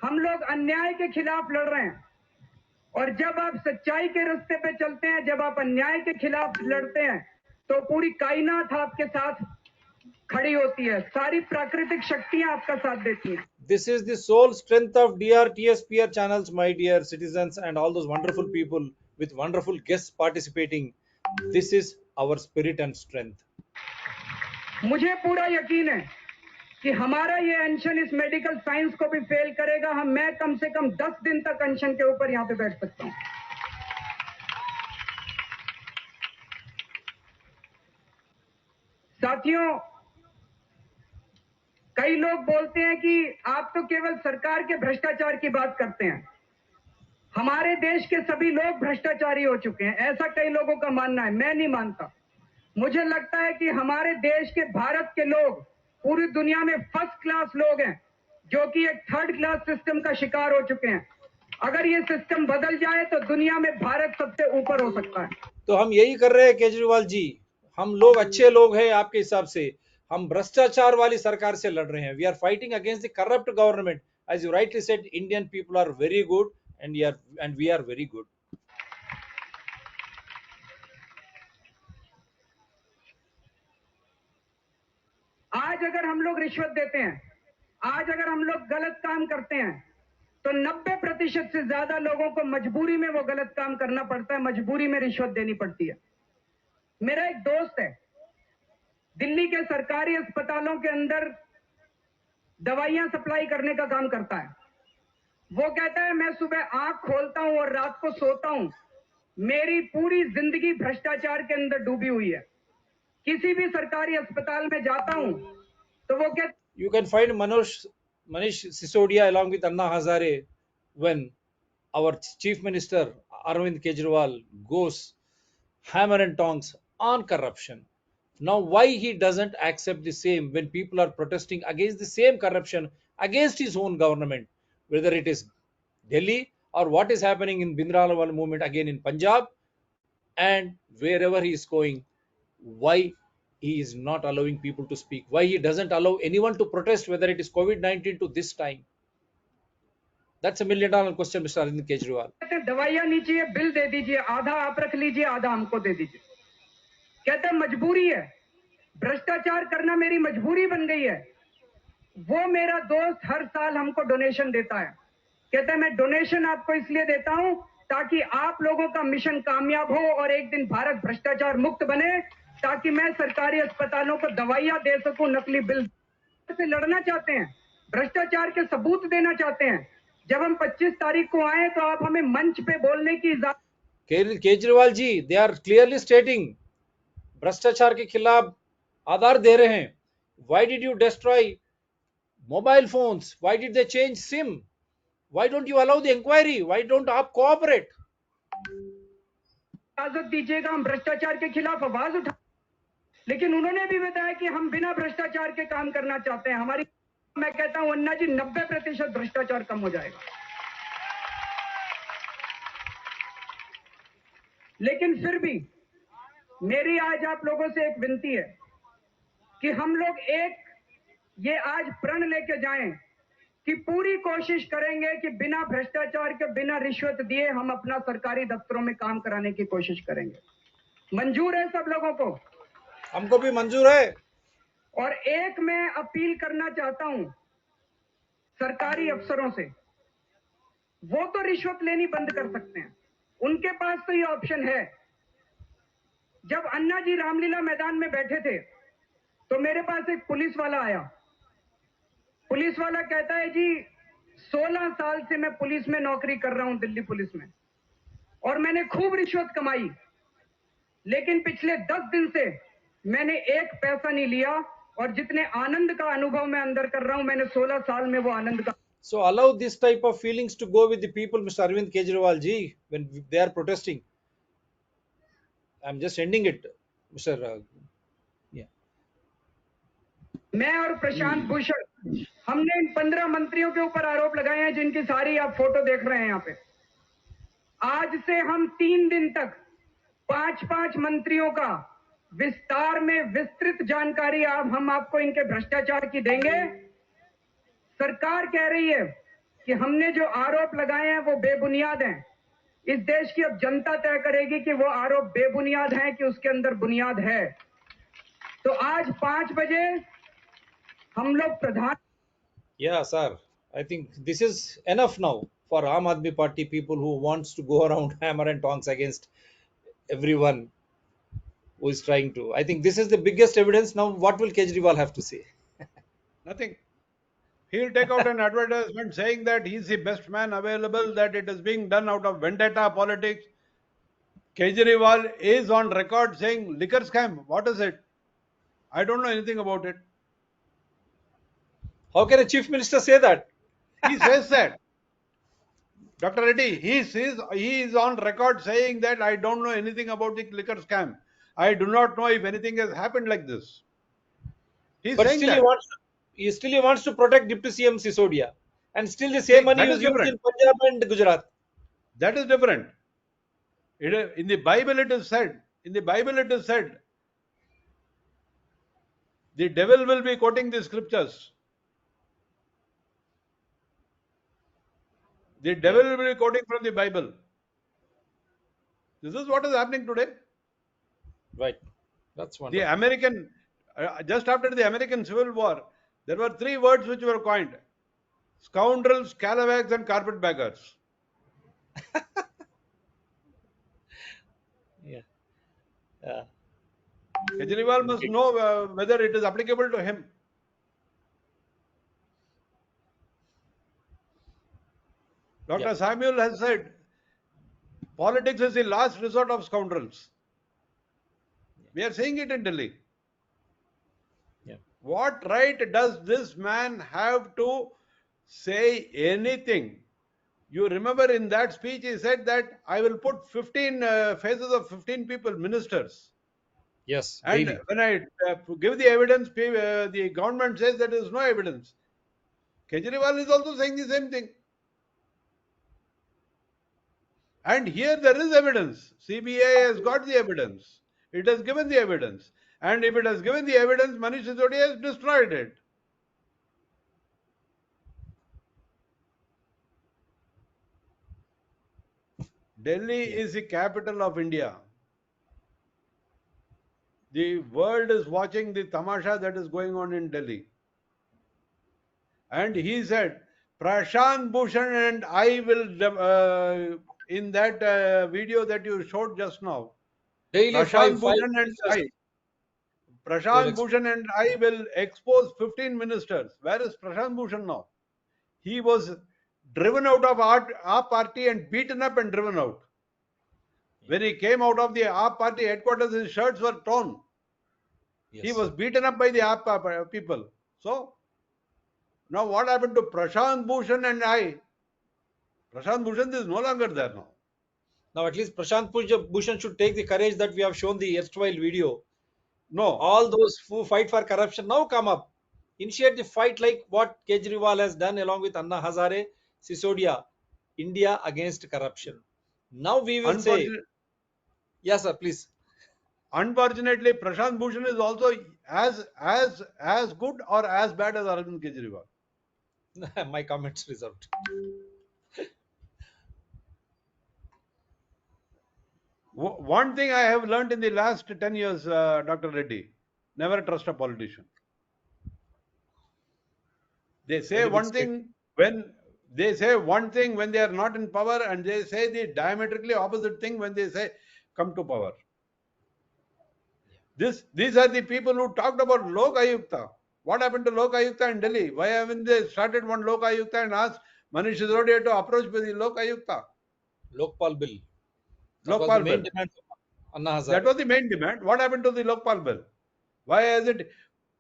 Speaker 5: हम लोग अन्याय के खिलाफ लड़ रहे हैं, और जब आप सच्चाई के रास्ते पे चलते हैं, जब आप अन्याय के खिलाफ लड़ते हैं, तो पूरी कायनात आपके साथ खड़ी होती है, सारी प्राकृतिक शक्तियां आपका साथ देती हैं.
Speaker 2: This is the sole strength of DRTSPR channels, my dear citizens, and all those wonderful people with wonderful guests participating. This is our spirit and strength.
Speaker 5: मुझे पूरा यकीन है कि हमारा ये अनशन इस मेडिकल साइंस को भी फेल करेगा. मैं कम से कम 10 दिन तक अनशन के ऊपर यहाँ पे बैठ सकता हूँ. साथियों, कई लोग बोलते हैं कि आप तो केवल सरकार के भ्रष्टाचार की बात करते हैं. हमारे देश के सभी लोग भ्रष्टाचारी हो चुके हैं, ऐसा कई लोगों का मानना है. मैं नहीं मानता. मुझे लगता है कि हमारे देश के, भारत के लोग पूरी दुनिया में फर्स्ट क्लास लोग हैं, जो कि एक थर्ड क्लास सिस्टम का शिकार हो चुके हैं. अगर ये सिस्टम बदल जाए तो दुनिया में भारत सबसे ऊपर हो सकता है.
Speaker 2: तो हम यही कर रहे हैं केजरीवाल जी. हम लोग अच्छे लोग हैं आपके हिसाब से. हम भ्रष्टाचार वाली सरकार से लड़ रहे हैं. We are fighting against the corrupt government. As you rightly said, Indian people are very good and we are very good.
Speaker 5: आज अगर हम लोग रिश्वत देते हैं, आज अगर हम लोग गलत काम करते हैं, तो 90% से ज्यादा लोगों को मजबूरी में वो गलत काम करना पड़ता है, मजबूरी में रिश्वत देनी पड़ती है. मेरा एक दोस्त है, दिल्ली के सरकारी अस्पतालों के अंदर दवाइयां सप्लाई करने का काम करता है. वो कहता है, मैं सुबह आंख खोलता हूं और रात को सोता हूं, मेरी पूरी जिंदगी भ्रष्टाचार के अंदर डूबी हुई है. किसी भी सरकारी अस्पताल में जाता हूं तो वो कहता,
Speaker 2: You can find Manish Sisodia along with Anna Hazare when our Chief Minister Arvind Kejriwal goes hammer and tongs on corruption. Now, why he doesn't accept the same when people are protesting against the same corruption against his own government, whether it is Delhi or what is happening in Bindranwale movement again in Punjab and wherever he is going, why he is not allowing people to speak, why he doesn't allow anyone to protest, whether it is COVID-19 to this time. That's a $1 million question, Mr. Arvind Kejriwal.
Speaker 5: दवाइयां नहीं चाहिए, bill दे दीजिए, आधा आप रख लीजिए, आधा हमको दे दीजिए. कहते मजबूरी है, भ्रष्टाचार करना मेरी मजबूरी बन गई है. वो मेरा दोस्त हर साल हमको डोनेशन देता है. कहते हैं मैं डोनेशन आपको इसलिए देता हूं ताकि आप लोगों का मिशन कामयाब हो और एक दिन भारत भ्रष्टाचार मुक्त बने, ताकि मैं सरकारी अस्पतालों को दवाइयां दे सकूं, नकली बिल से लड़ना चाहते हैं, भ्रष्टाचार के सबूत देना चाहते हैं. जब हम 25 तारीख को आए तो आप हमें मंच पे बोलने की इजाजत.
Speaker 2: Kejriwal ji, they are clearly स्टेटिंग भ्रष्टाचार के खिलाफ आधार दे रहे हैं. Why did you destroy mobile phones? Why did they change SIM? Why don't you allow the inquiry? Why don't आप cooperate?
Speaker 5: इजाजत दीजिएगा, हम भ्रष्टाचार के खिलाफ आवाज उठा. लेकिन उन्होंने भी बताया कि हम बिना भ्रष्टाचार के काम करना चाहते हैं. हमारी, मैं कहता हूं अन्ना जी, 90% भ्रष्टाचार कम हो जाएगा. लेकिन फिर भी मेरी आज आप लोगों से एक विनती है कि हम लोग ये आज प्रण लेके जाएं कि पूरी कोशिश करेंगे कि बिना भ्रष्टाचार के, बिना रिश्वत दिए हम अपना सरकारी दफ्तरों में काम कराने की कोशिश करेंगे. मंजूर है सब लोगों को?
Speaker 2: हमको भी मंजूर है.
Speaker 5: और एक मैं अपील करना चाहता हूं सरकारी अफसरों से, वो तो रिश्वत लेनी बंद कर सकते हैं, उनके पास तो ये ऑप्शन है. जब अन्ना जी रामलीला मैदान में बैठे थे तो मेरे पास एक पुलिस वाला आया. पुलिस वाला कहता है, जी 16 साल से मैं पुलिस में नौकरी कर रहा हूं, दिल्ली पुलिस में, और मैंने खूब रिश्वत कमाई, लेकिन पिछले 10 दिन से मैंने एक पैसा नहीं लिया, और जितने आनंद का अनुभव मैं अंदर कर रहा हूं, मैंने 16 साल में वो आनंद का.
Speaker 2: So allow this type of feelings to go with the people, Mr. Arvind Kejriwal ji, when they are protesting. I'm just ending it, Mr. Yeah.
Speaker 5: मैं और प्रशांत भूषण, हमने इन 15 मंत्रियों के ऊपर आरोप लगाए हैं, जिनकी सारी आप फोटो देख रहे हैं यहाँ पे. आज से हम 3 दिन तक 5-5 मंत्रियों का विस्तार में विस्तृत जानकारी हम आपको इनके भ्रष्टाचार की देंगे. सरकार कह रही है कि हमने जो आरोप लगाए हैं वो बेबुनियाद हैं। इस देश की अब जनता तय करेगी कि वो आरोप बेबुनियाद हैं कि उसके अंदर बुनियाद है। तो आज 5 बजे हम लोग प्रधान
Speaker 2: Yeah, sir. I think this is enough now for Aam Aadmi Party people who wants to go around hammer and tongs against everyone who is trying to. I think this is the biggest evidence. Now, what will Kejriwal have to say?
Speaker 3: Nothing. He'll take out an advertisement saying that he's the best man available, that it is being done out of vendetta politics. Kejriwal is on record saying liquor scam. What is it? I don't know anything about it.
Speaker 2: How can a chief minister say that?
Speaker 3: He says that. Dr. Reddy, he is on record saying that I don't know anything about the liquor scam. I do not know if anything has happened like this. He's
Speaker 2: But
Speaker 3: saying
Speaker 2: still,
Speaker 3: that.
Speaker 2: he wants to protect Deputy CM Sisodia, and still the same money
Speaker 3: That
Speaker 2: is
Speaker 3: is
Speaker 2: used
Speaker 3: different.
Speaker 2: in Punjab and Gujarat.
Speaker 3: That is different. In the Bible it is said. In the Bible it is said. The devil will be quoting the scriptures. The devil will be quoting from the Bible. This is what is happening today.
Speaker 2: Right. That's
Speaker 3: The
Speaker 2: wonderful.
Speaker 3: American, just after the American Civil War, there were 3 words which were coined: scoundrels, scalawags, and carpetbaggers.
Speaker 2: Yeah. Yeah.
Speaker 3: Kejriwal must know whether it is applicable to him. Dr.
Speaker 2: Yeah.
Speaker 3: Samuel has said, politics is the last resort of scoundrels. We are seeing it in Delhi.
Speaker 2: Yeah.
Speaker 3: What right does this man have to say anything? You remember in that speech he said that I will put 15 faces of 15 people, ministers.
Speaker 2: Yes.
Speaker 3: And
Speaker 2: Daily.
Speaker 3: when I give the evidence, the government says that there is no evidence. Kejriwal is also saying the same thing. And here there is evidence. CBI has got the evidence. It has given the evidence. And if it has given the evidence, Manish Sisodia has destroyed it. Delhi
Speaker 2: Yeah.
Speaker 3: is the capital of India. The world is watching the tamasha that is going on in Delhi. And he said, Prashant Bhushan and I will, in that video that you showed just now,
Speaker 2: Daily
Speaker 3: Prashant
Speaker 2: five
Speaker 3: Bhushan and
Speaker 2: ministers.
Speaker 3: I,
Speaker 2: They'll
Speaker 3: Prashant Bhushan and I will expose 15 ministers. Where is Prashant Bhushan now? He was driven out of our party and beaten up and driven out. When he came out of the AAP party headquarters, his shirts were torn.
Speaker 2: Yes.
Speaker 3: He was beaten up by the AAP people. So, now what happened to Prashant Bhushan and I? Prashant Bhushan is no longer there now.
Speaker 2: Now, at least Prashant Bhushan should take the courage that we have shown the erstwhile video.
Speaker 3: No.
Speaker 2: All those who fight for corruption now come up. Initiate the fight like what Kejriwal has done along with Anna Hazare, Sisodia, India against corruption. Now we will say, yes, sir, please.
Speaker 3: Unfortunately, Prashant Bhushan is also as good or as bad as Arvind Kejriwal.
Speaker 2: My comments reserved.
Speaker 3: One thing I have learned in the last 10 years, Dr. Reddy, never trust a politician. They say
Speaker 2: Very big
Speaker 3: one thing when they say one thing when they are not in power, and they say the diametrically opposite thing when they say come to power. These are the people who talked about Lok Ayukta. What happened to Lok Ayukta in Delhi? Why haven't they started one Lok Ayukta and asked Manish Sisodia to approach the Lok Ayukta?
Speaker 2: Lokpal bill. That was the
Speaker 3: Lokpal
Speaker 2: main
Speaker 3: bill.
Speaker 2: demand of Anna Hazare.
Speaker 3: That was the main demand. What happened to the Lokpal bill? Why has it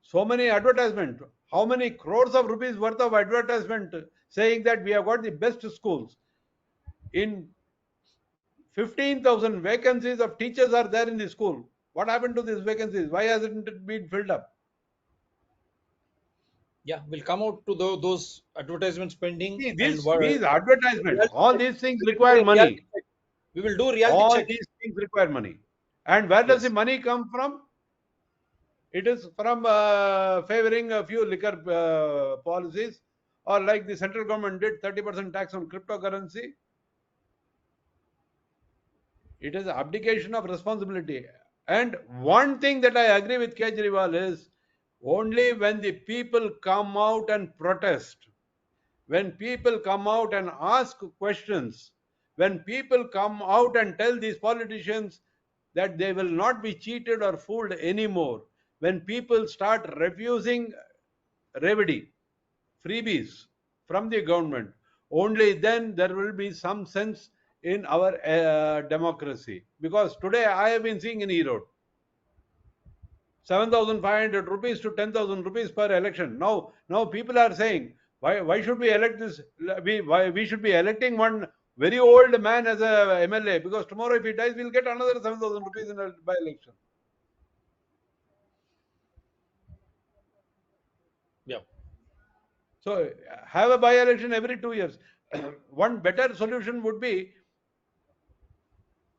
Speaker 3: so many advertisements? How many crores of rupees worth of advertisement saying that we have got the best schools? In 15,000 vacancies of teachers are there in the school. What happened to these vacancies? Why hasn't it been filled up?
Speaker 2: Yeah, we'll come out to those advertisements pending.
Speaker 3: See,
Speaker 2: And
Speaker 3: these advertisements,
Speaker 2: reality
Speaker 3: all
Speaker 2: check.
Speaker 3: these things
Speaker 2: We will do
Speaker 3: require
Speaker 2: a reality
Speaker 3: money.
Speaker 2: check. We will do reality
Speaker 3: All
Speaker 2: check.
Speaker 3: these things require money. And where does the
Speaker 2: Yes.
Speaker 3: money come from? It is from favoring a few liquor policies or like the central government did 30% tax on cryptocurrency. It is abdication of responsibility. And one thing that I agree with Kejriwal is only when the people come out and protest, when people come out and ask questions, when people come out and tell these politicians that they will not be cheated or fooled anymore, when people start refusing remedy, freebies from the government, only then there will be some sense in our democracy. Because today I have been seeing in Erode 7,500 rupees to 10,000 rupees per election. Now people are saying, why should we elect this? We should be electing one very old man as a MLA, because tomorrow if he dies, we'll get another 7,000 rupees in a by election.
Speaker 2: Yeah.
Speaker 3: So have a by election every 2 years. One better solution would be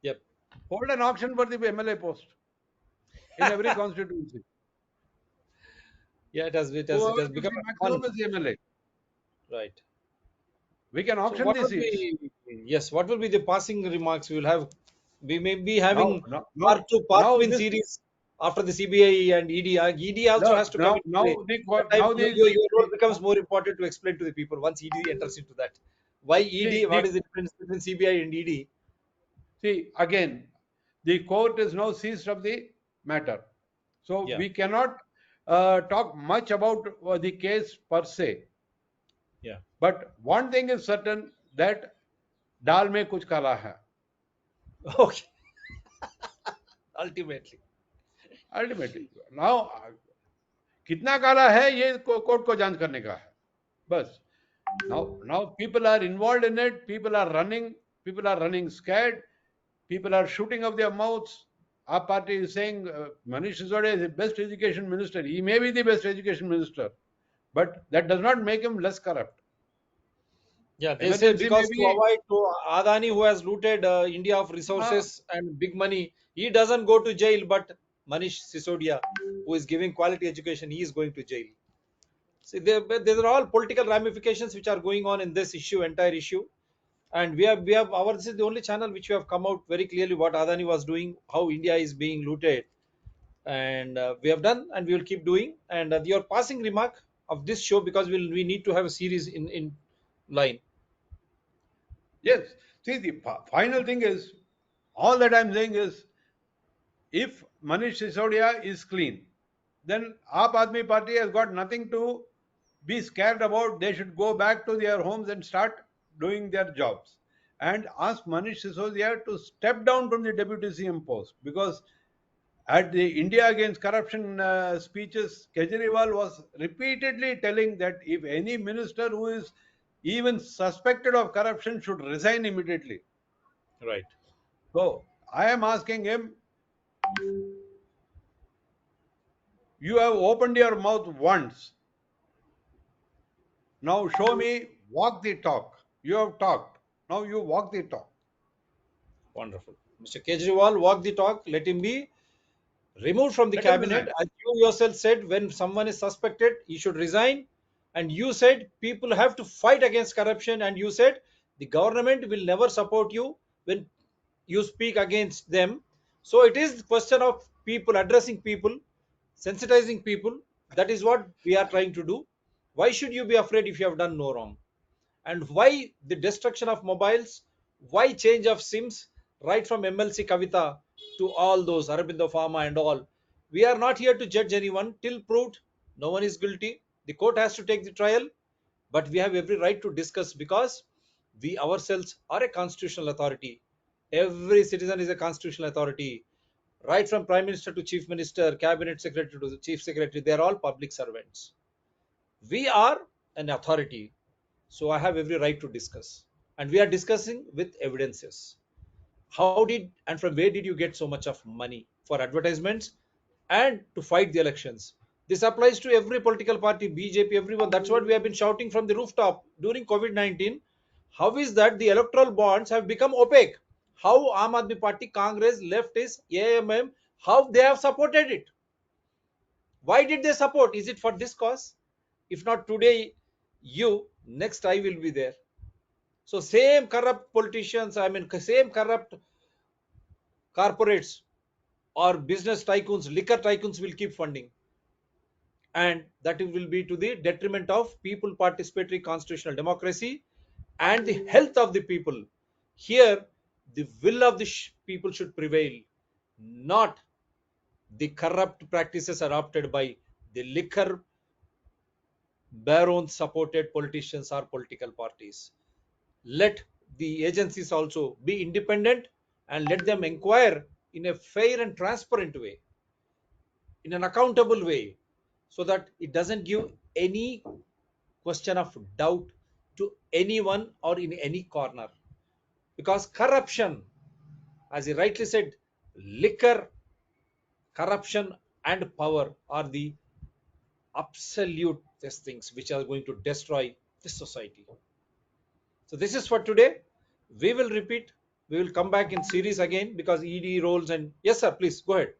Speaker 2: Yep.
Speaker 3: hold an auction for the MLA post in every constituency.
Speaker 2: Yeah, it has
Speaker 3: Whoever gives
Speaker 2: become
Speaker 3: the
Speaker 2: a fun.
Speaker 3: maximum is the MLA.
Speaker 2: Right.
Speaker 3: We can
Speaker 2: So
Speaker 3: auction
Speaker 2: what
Speaker 3: the
Speaker 2: will
Speaker 3: seats.
Speaker 2: be, yes, what will be the passing remarks we will have? We may be
Speaker 3: Now,
Speaker 2: having
Speaker 3: now,
Speaker 2: part
Speaker 3: now,
Speaker 2: two, part
Speaker 3: now
Speaker 2: two in
Speaker 3: this
Speaker 2: series after the CBI and ED. ED also has to come
Speaker 3: now
Speaker 2: into play. That time
Speaker 3: now
Speaker 2: your role becomes more important to explain to the people once ED enters into that. Why ED? What is the difference between CBI and ED?
Speaker 3: see again, the court is now seized of the matter, so
Speaker 2: Yeah,
Speaker 3: we cannot talk much about the case per se.
Speaker 2: yeah.
Speaker 3: But one thing is certain, that दाल में कुछ काला है.
Speaker 2: Okay. Ultimately.
Speaker 3: Ultimately, now कितना काला है ये court को जांच करने का है, बस. Now people are involved in it. People are running scared. People are shooting up their mouths. Our party is saying Manish Sisodia is the best education minister. He may be the best education minister, but that does not make him less corrupt.
Speaker 2: Yeah, they say
Speaker 3: Emergency may
Speaker 2: because to
Speaker 3: be.
Speaker 2: avoid to Adani, who has looted India of
Speaker 3: uh,
Speaker 2: resources and big money, he doesn't go to jail. But Manish Sisodia, who is giving quality education, he is going to jail. See, there are all political ramifications which are going on in this issue, entire issue. And we have our this is the only channel which we have come out very clearly what Adani was doing, how India is being looted, and we have done and we will keep doing. And your passing remark of this show, because we need to have a series in line.
Speaker 3: Yes. See, the final thing is, all that I'm saying is, if Manish Sisodia is clean, then Aap Aadmi Party has got nothing to be scared about. They should go back to their homes and start doing their jobs. And ask Manish Sisodia to step down from the deputy CM post, because at the India Against Corruption speeches, Kejriwal was repeatedly telling that if any minister who is even suspected of corruption should resign immediately.
Speaker 2: Right.
Speaker 3: So I am asking him, you have opened your mouth once. Now show me, walk the talk. You have talked. Now you walk the talk.
Speaker 2: Wonderful. Mr. Kejriwal, walk the talk. Let him be removed from the
Speaker 3: Let him
Speaker 2: cabinet.
Speaker 3: resign.
Speaker 2: As you yourself said, when someone is suspected, he should resign. And you said people have to fight against corruption. And you said the government will never support you when you speak against them. So it is question of people, addressing people, sensitizing people. That is what we are trying to do. Why should you be afraid if you have done no wrong? And why the destruction of mobiles? Why change of sims? Right from MLC Kavita to all those Arabindo Pharma and all. We are not here to judge anyone till proved no one is guilty. The court has to take the trial, but we have every right to discuss because we ourselves are a constitutional authority. Every citizen is a constitutional authority. Right from Prime Minister to Chief Minister, Cabinet Secretary to the Chief Secretary, they are all public servants. We are an authority, so I have every right to discuss. And we are discussing with evidences. How did and from where did you get so much of money for advertisements and to fight the elections? This applies to every political party, BJP, everyone. That's what we have been shouting from the rooftop during COVID-19. How is that the electoral bonds have become opaque? How Aam Aadmi Party, Congress, leftists, AMM, how they have supported it? Why did they support? Is it for this cause? If not today, you next I will be there. So same corrupt politicians, I mean same corrupt corporates or business tycoons, liquor tycoons will keep funding, and that will be to the detriment of people participatory constitutional democracy and the health of the people. Here the will of the people should prevail, not the corrupt practices adopted by the liquor baron supported politicians or political parties. Let the agencies also be independent and let them inquire in a fair and transparent way, in an accountable way, so that it doesn't give any question of doubt to anyone or in any corner. Because corruption, as he rightly said, liquor, corruption, and power are the absolute things which are going to destroy this society. So this is for today. We will repeat. We will come back in series again because ED roles and yes, sir. Please go ahead.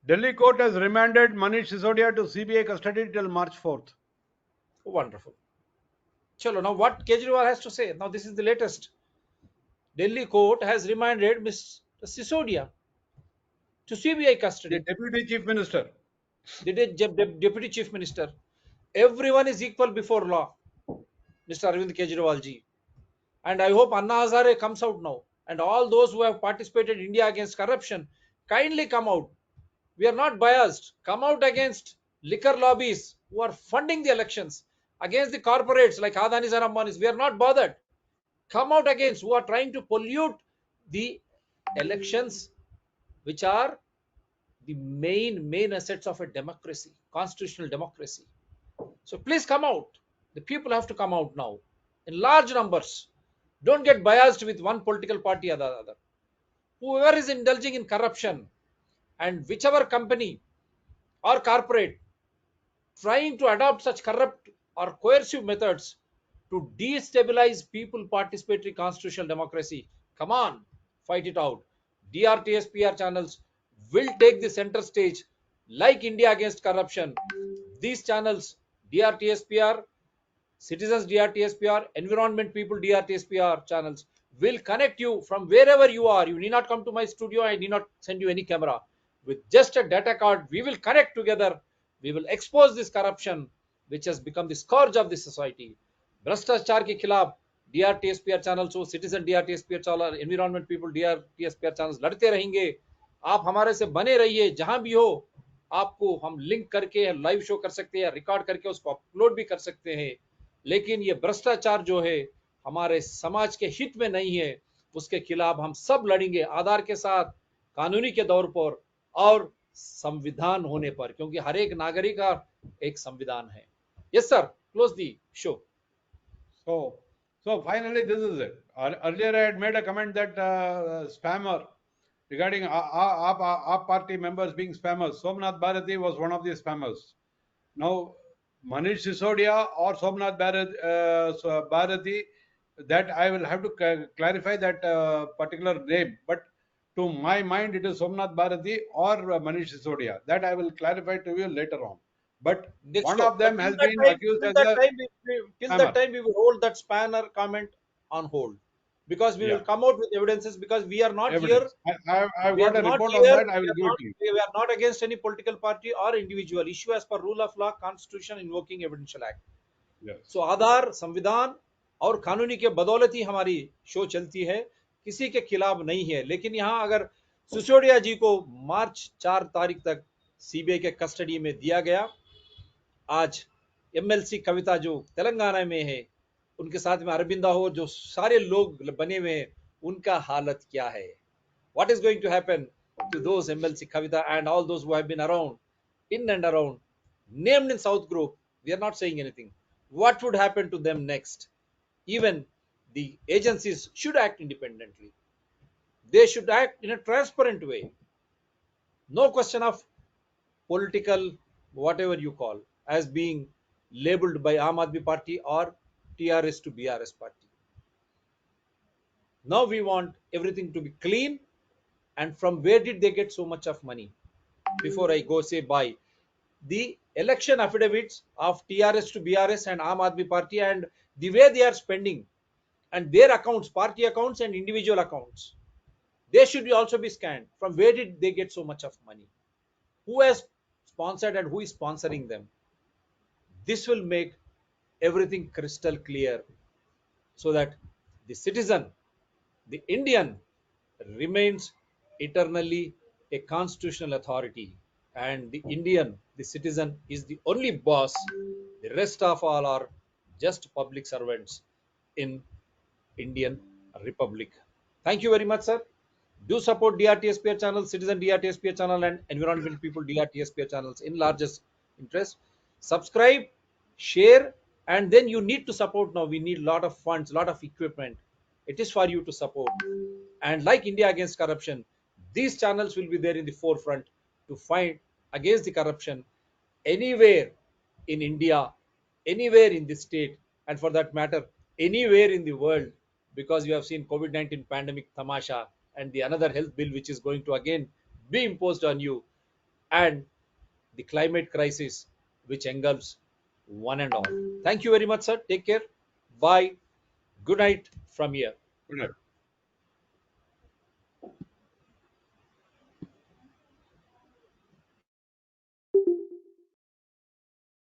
Speaker 3: Delhi court has remanded Manish Sisodia to CBI custody till March 4th.
Speaker 2: Oh, wonderful. Chalo, now what Kejriwal has to say? Now this is the latest. Delhi court has remanded Mr. Sisodia to CBI
Speaker 3: The
Speaker 2: custody.
Speaker 3: Deputy Chief Minister.
Speaker 2: The Deputy Chief Minister. Everyone is equal before law, Mr. Arvind Kejriwal ji. And I hope Anna Hazare comes out now. And all those who have participated in India against corruption, kindly come out. We are not biased. Come out against liquor lobbies who are funding the elections, against the corporates like Adani's and Ambani's. We are not bothered. Come out against who are trying to pollute the elections, which are the main assets of a democracy, constitutional democracy. So please come out. The people have to come out now in large numbers. Don't get biased with one political party or the other. Whoever is indulging in corruption and whichever company or corporate trying to adopt such corrupt or coercive methods to destabilize people participatory constitutional democracy, come on, fight it out. DRTSPR channels will take the center stage like India against corruption. These channels, DRTSPR, Citizens DRTSPR, Environment People DRTSPR channels will connect you from wherever you are. You need not come to my studio. I need not send you any camera. With just a data card, we will connect together. We will expose this corruption, which has become the scourge of this society. भ्रष्टाचार के खिलाफ DRTSPR channels हो, citizen DRTSPR channel, environment people DRTSPR channels लड़ते रहेंगे. आप हमारे से बने रहिए. जहां भी हो आपको हम लिंक करके लाइव शो कर सकते हैं, रिकॉर्ड करके उसको अपलोड भी कर सकते हैं. लेकिन ये भ्रष्टाचार जो है हमारे समाज के हित में नहीं है, उसके खिलाफ हम सब लड़ेंगे आधार के साथ, कानूनी के दौर पर और संविधान होने पर, क्योंकि हर एक नागरिक का एक संविधान है. Yes sir, close the show.
Speaker 3: So finally, this is it. Earlier, I had made a comment that spammer regarding our party members being spammers. Somnath Bharati was one of the spammers. Now, Manish Sisodia or Somnath Bharati, that I will have to clarify that particular name. But to my mind, it is Somnath Bharati or Manish Sisodia. That I will clarify to you later on. But one of them has been accused as a
Speaker 2: Till that time we will hold that spanner comment on hold, because we will come out with evidences, because we are not
Speaker 3: evidence.
Speaker 2: here.
Speaker 3: I've
Speaker 2: We are
Speaker 3: got a
Speaker 2: not
Speaker 3: report
Speaker 2: here.
Speaker 3: on that. I will give it to you.
Speaker 2: We are not against any political party or individual. Issue as per rule of law, constitution, invoking evidential act.
Speaker 3: Yes.
Speaker 2: So आधार, संविधान और कानूनी के बदौलत ही हमारी show चलती है, किसी के खिलाफ नहीं है. लेकिन यहाँ अगर सिसोदिया जी को मार्च 4 तारीख तक सीबीआई के कस्टडी में दिया गया, आज एमएलसी कविता जो तेलंगाना में है, उनके साथ में अरविंदा हो, जो सारे लोग बने हुए हैं, उनका हालत क्या है? What is going to happen to those MLC Kavita and all those who have been around, in and around, named in South Group? We are not saying anything. What would happen to them next? Even the agencies should act independently. They should act in a transparent way. No question of political, whatever you call, as being labeled by Aam Aadmi Party or TRS to BRS party. Now we want everything to be clean. And from where did they get so much of money? Before I go say bye, the election affidavits of TRS to BRS and Aam Aadmi Party and the way they are spending and their accounts, party accounts and individual accounts, they should also be scanned. From where did they get so much of money? Who has sponsored and who is sponsoring them? This will make everything crystal clear so that the citizen, the Indian, remains eternally a constitutional authority, and the Indian, the citizen, is the only boss. The rest of all are just public servants in Indian Republic. Thank you very much, sir. Do support DRTSPR channel, Citizen DRTSPR channel, and Environmental People DRTSPR channels in largest interest. Subscribe, share, and then you need to support now. We need a lot of funds, a lot of equipment. It is for you to support. And like India Against Corruption, these channels will be there in the forefront to fight against the corruption anywhere in India, anywhere in the state, and for that matter, anywhere in the world, because you have seen COVID-19 pandemic tamasha and the another health bill which is going to again be imposed on you, and the climate crisis which engulfs one and all. Thank you very much, sir. Take care. Bye. Good night from here.
Speaker 3: Good night.